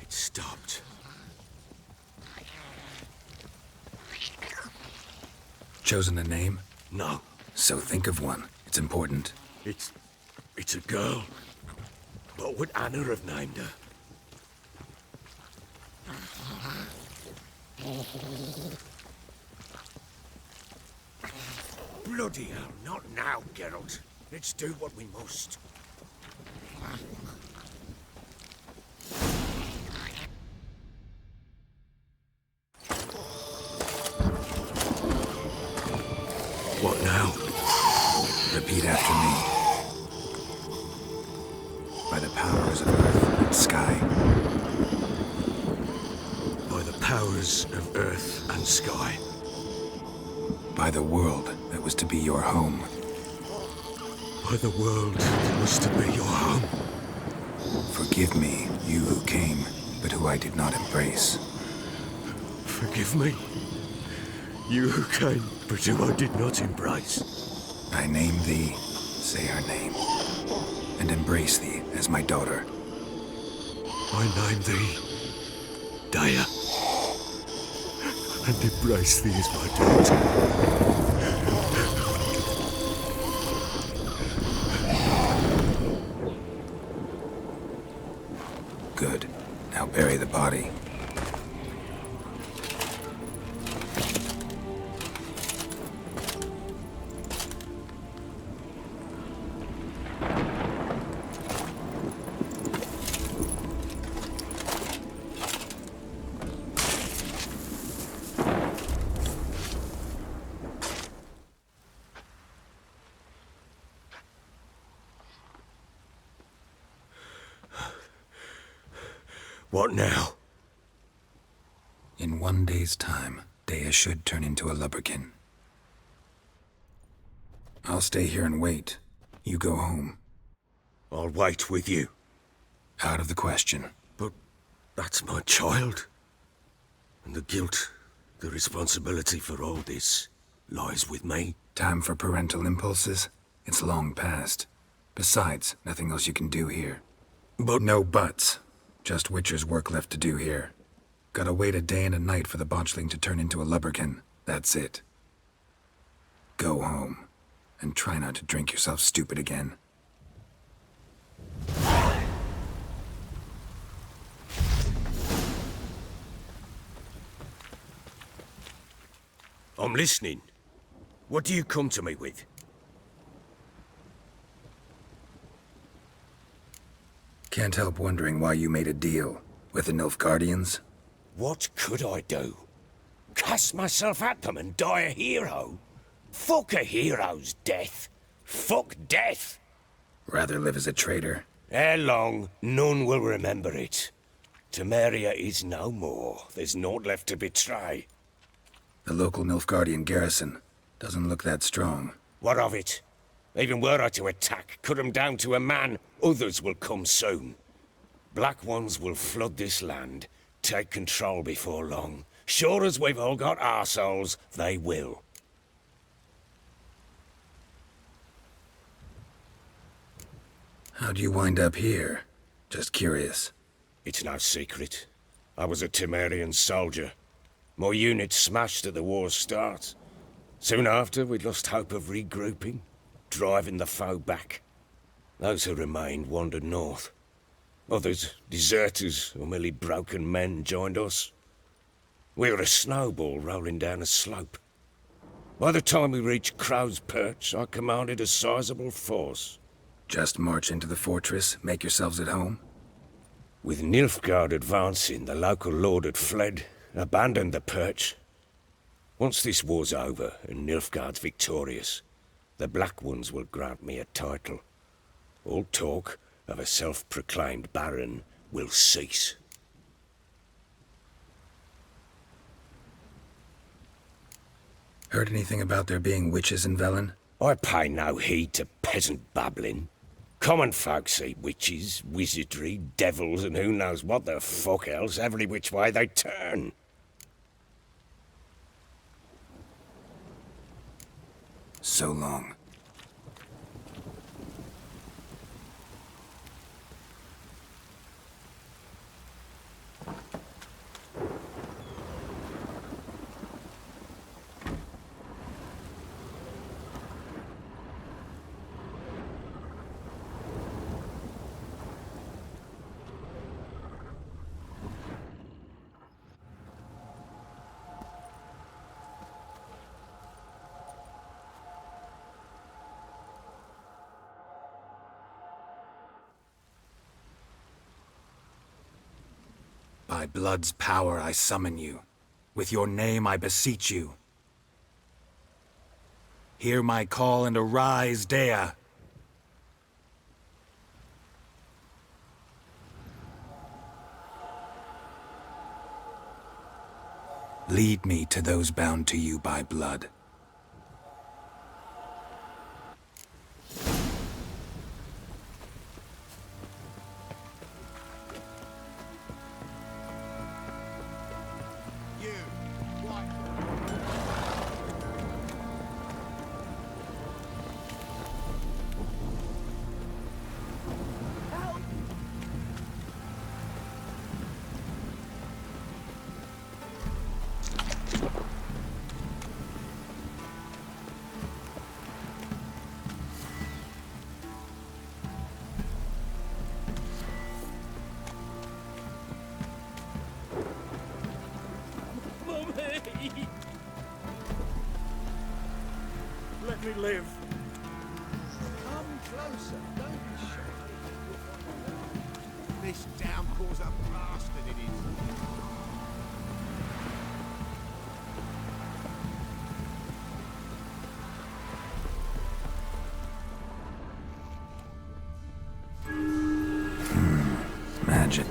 Stopped. Chosen a name? No. So think of one. It's important. It's a girl. What would Anna have named her? Bloody hell, not now, Geralt. Let's do what we must. What now? Repeat after me. By the powers of earth and sky. By the powers of earth and sky. By the world that was to be your home. By the world that was to be your home. Forgive me, you who came, but who I did not embrace. Forgive me. You who came, but who I did not embrace. I name thee, say her name, and embrace thee as my daughter. I name thee, Daya, and embrace thee as my daughter. Good. Now bury the body. What now? In 1 day's time, Daya should turn into a lubberkin. I'll stay here and wait. You go home. I'll wait with you. Out of the question. But that's my child. And the guilt, the responsibility for all this, lies with me. Time for parental impulses? It's long past. Besides, nothing else you can do here. But no buts. Just Witcher's work left to do here. Gotta wait a day and a night for the botchling to turn into a lubberkin. That's it. Go home, and try not to drink yourself stupid again. I'm listening. What do you come to me with? Can't help wondering why you made a deal with the Nilfgaardians. What could I do? Cast myself at them and die a hero? Fuck a hero's death. Fuck death. Rather live as a traitor. Ere long, none will remember it. Temeria is no more. There's naught left to betray. The local Nilfgaardian garrison doesn't look that strong. What of it? Even were I to attack, cut 'em down to a man, others will come soon. Black Ones will flood this land, take control before long. Sure as we've all got arseholes, they will. How'd you wind up here? Just curious. It's no secret. I was a Temerian soldier. My unit smashed at the war's start. Soon after, we'd lost hope of regrouping, driving the foe back. Those who remained wandered north. Others, deserters or merely broken men, joined us. We were a snowball rolling down a slope. By the time we reached Crow's Perch, I commanded a sizable force. Just march into the fortress, make yourselves at home? With Nilfgaard advancing, the local lord had fled, abandoned the Perch. Once this war's over and Nilfgaard's victorious, the Black Ones will grant me a title. All talk of a self-proclaimed baron will cease. Heard anything about there being witches in Velen? I pay no heed to peasant babbling. Common folk see witches, wizardry, devils, and who knows what the fuck else every which way they turn. So long. By blood's power I summon you. With your name I beseech you. Hear my call and arise, Dea. Lead me to those bound to you by blood. Let me live. Come closer, don't be shy. This downpour's a bastard, it is. Magic.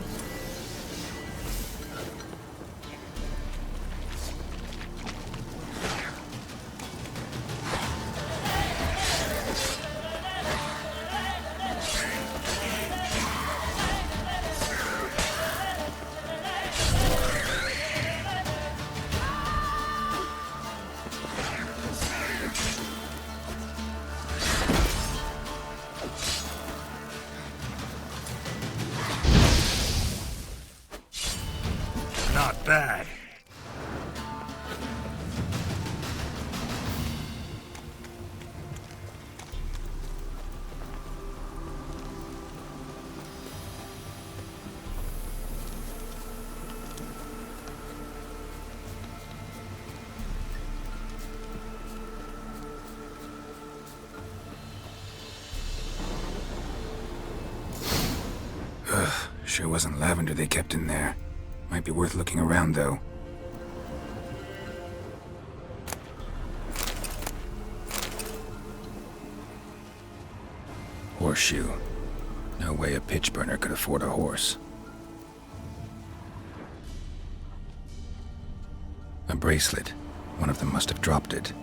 Not bad. Sure wasn't lavender they kept in there. Might be worth looking around, though. Horseshoe. No way a pitch burner could afford a horse. A bracelet. One of them must have dropped it.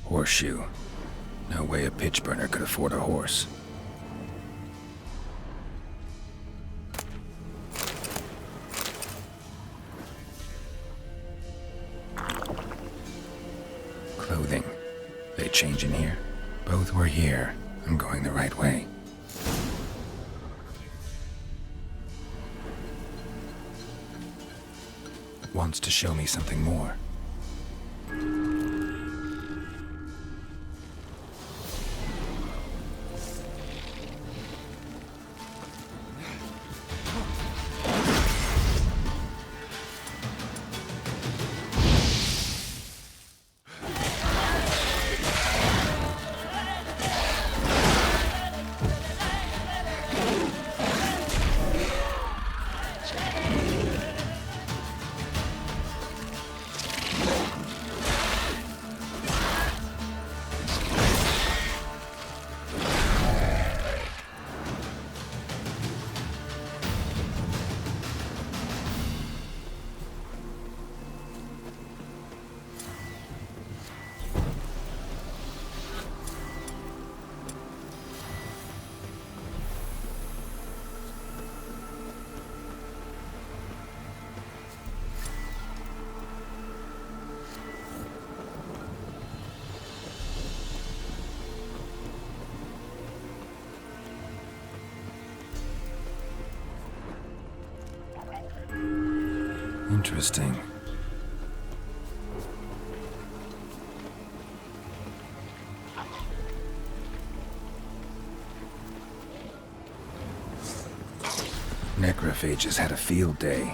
Horseshoe. No way a pitch burner could afford a horse. Clothing. They change in here? Both were here. I'm going the right way. Wants to show me something more. Interesting. Necrophages had a field day.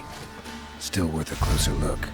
Still worth a closer look.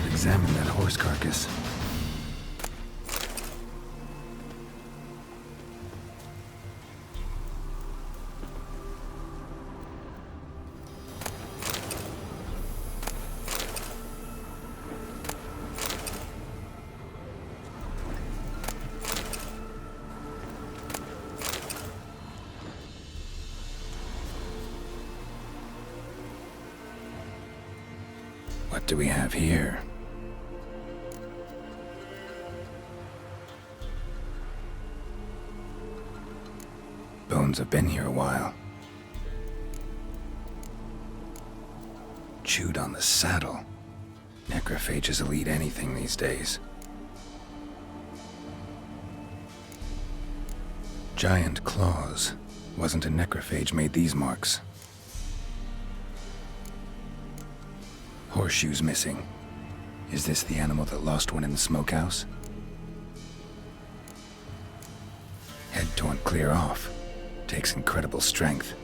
Examine that horse carcass. What do we have here? Bones have been here a while. Chewed on the saddle. Necrophages will eat anything these days. Giant claws. Wasn't a necrophage made these marks. Horseshoes missing. Is this the animal that lost one in the smokehouse? Head torn clear off. Takes incredible strength.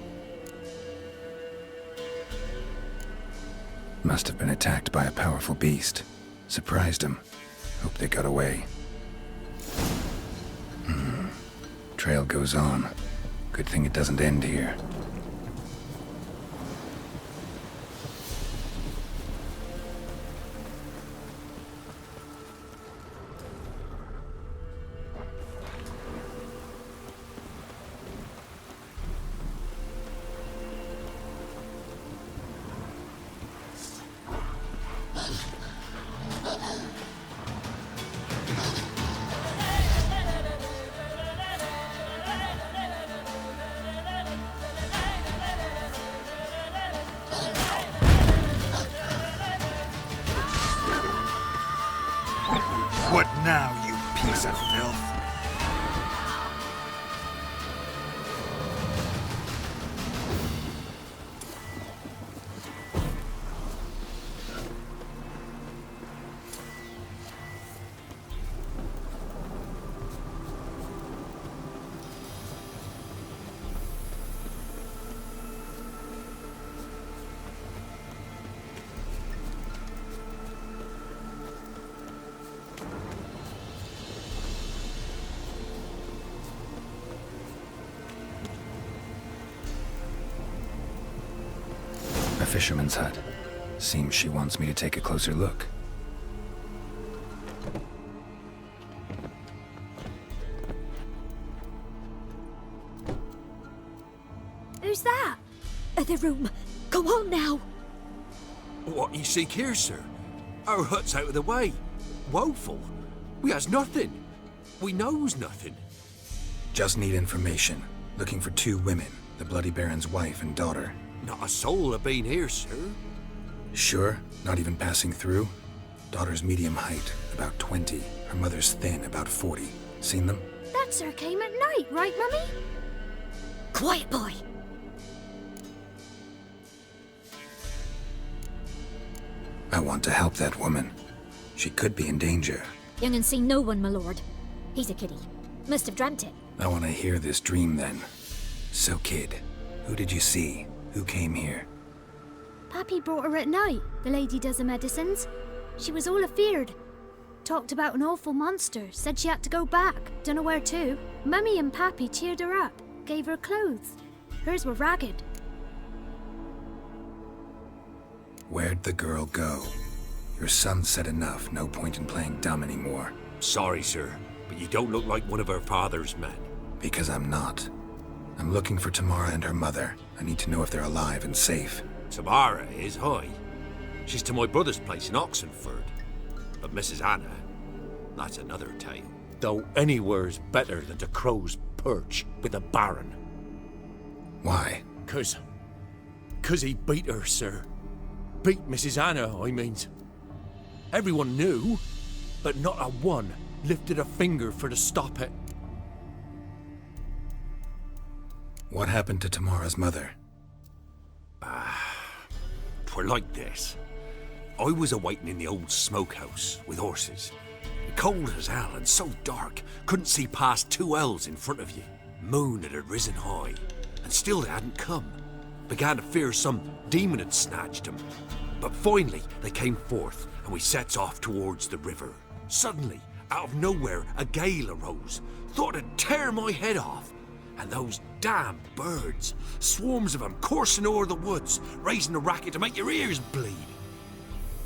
Must have been attacked by a powerful beast. Surprised him. Hope they got away. Trail goes on. Good thing it doesn't end here. What now, you piece of filth? A fisherman's hut. Seems she wants me to take a closer look. Who's that? The room. Go on now. What you seek here, sir? Our hut's out of the way. Woeful. We has nothing. We knows nothing. Just need information. Looking for 2 women. The Bloody Baron's wife and daughter. Not a soul have been here, sir. Sure? Not even passing through? Daughter's medium height, about 20. Her mother's thin, about 40. Seen them? That sir came at night, right, Mummy? Quiet, boy. I want to help that woman. She could be in danger. Young and seen no one, my lord. He's a kiddie. Must have dreamt it. I want to hear this dream then. So, kid, who did you see? Who came here? Pappy brought her at night, the lady does the medicines. She was all afeared. Talked about an awful monster, said she had to go back, dunno where to. Mummy and Pappy cheered her up, gave her clothes. Hers were ragged. Where'd the girl go? Your son said enough, no point in playing dumb anymore. Sorry, sir, but you don't look like one of our father's men. Because I'm not. I'm looking for Tamara and her mother. I need to know if they're alive and safe. Tamara is, hi. She's to my brother's place in Oxenford. But Mrs. Anna, that's another tale. Though anywhere's better than to Crow's Perch with a baron. Why? 'Cause he beat her, sir. Beat Mrs. Anna, I means. Everyone knew, but not a one lifted a finger for to stop it. What happened to Tamara's mother? 'Twere like this. I was awaiting in the old smokehouse with horses. Cold as hell and so dark, couldn't see past 2 ells in front of you. Moon had risen high, and still they hadn't come. Began to fear some demon had snatched them. But finally they came forth, and we sets off towards the river. Suddenly, out of nowhere, a gale arose. Thought it'd tear my head off. And those damn birds, swarms of them coursing o'er the woods, raising a racket to make your ears bleed.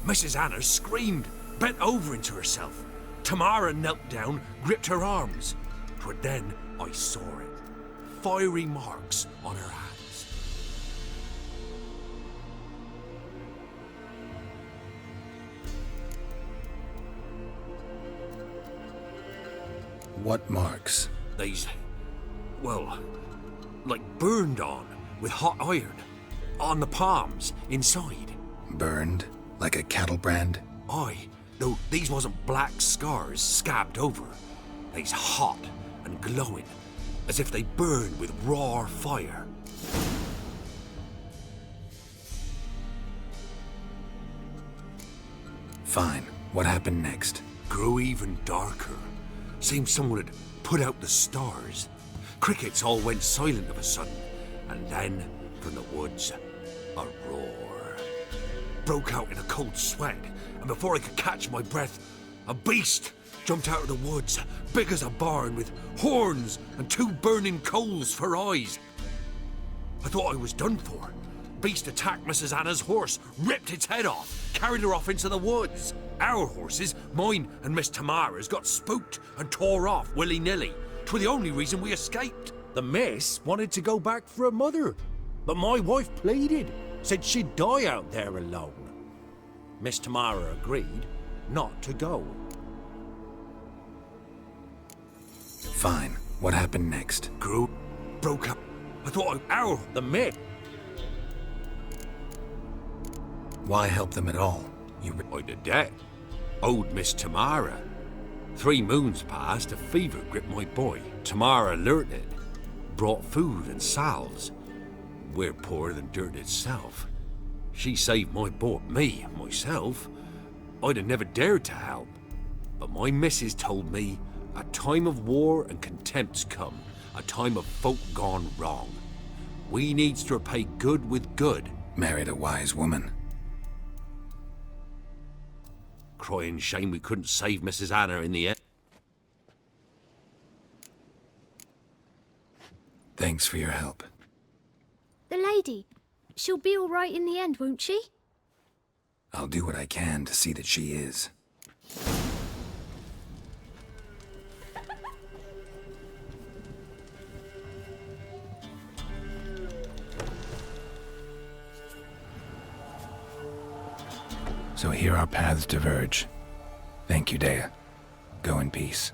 Mrs. Anna screamed, bent over into herself. Tamara knelt down, gripped her arms. 'Twere then I saw it. Fiery marks on her hands. What marks? They's, well, like burned on with hot iron. On the palms, inside. Burned? Like a cattle brand? Aye, though these wasn't black scars scabbed over. They's hot and glowing, as if they burned with raw fire. Fine. What happened next? Grew even darker. Seemed someone had put out the stars. Crickets all went silent of a sudden, and then, from the woods, a roar. Broke out in a cold sweat, and before I could catch my breath, a beast jumped out of the woods, big as a barn, with horns and 2 burning coals for eyes. I thought I was done for. Beast attacked Mrs. Anna's horse, ripped its head off, carried her off into the woods. Our horses, mine and Miss Tamara's, got spooked and tore off willy-nilly. 'Twas the only reason we escaped. The miss wanted to go back for her mother, but my wife pleaded, said she'd die out there alone. Miss Tamara agreed not to go. Fine. What happened next? Grew, broke up. I thought the miss. Why help them at all? I'd a debt. Owed Miss Tamara. 3 moons passed, a fever gripped my boy. Tamara learnt it. Brought food and salves. We're poorer than dirt itself. She saved my boy, myself. I'd have never dared to help. But my missus told me a time of war and contempt's come. A time of folk gone wrong. We needs to repay good with good. Married a wise woman. Crying shame we couldn't save Mrs. Anna in the end. Thanks for your help. The lady, she'll be all right in the end, won't she? I'll do what I can to see that she is. So here our paths diverge. Thank you, Dea. Go in peace.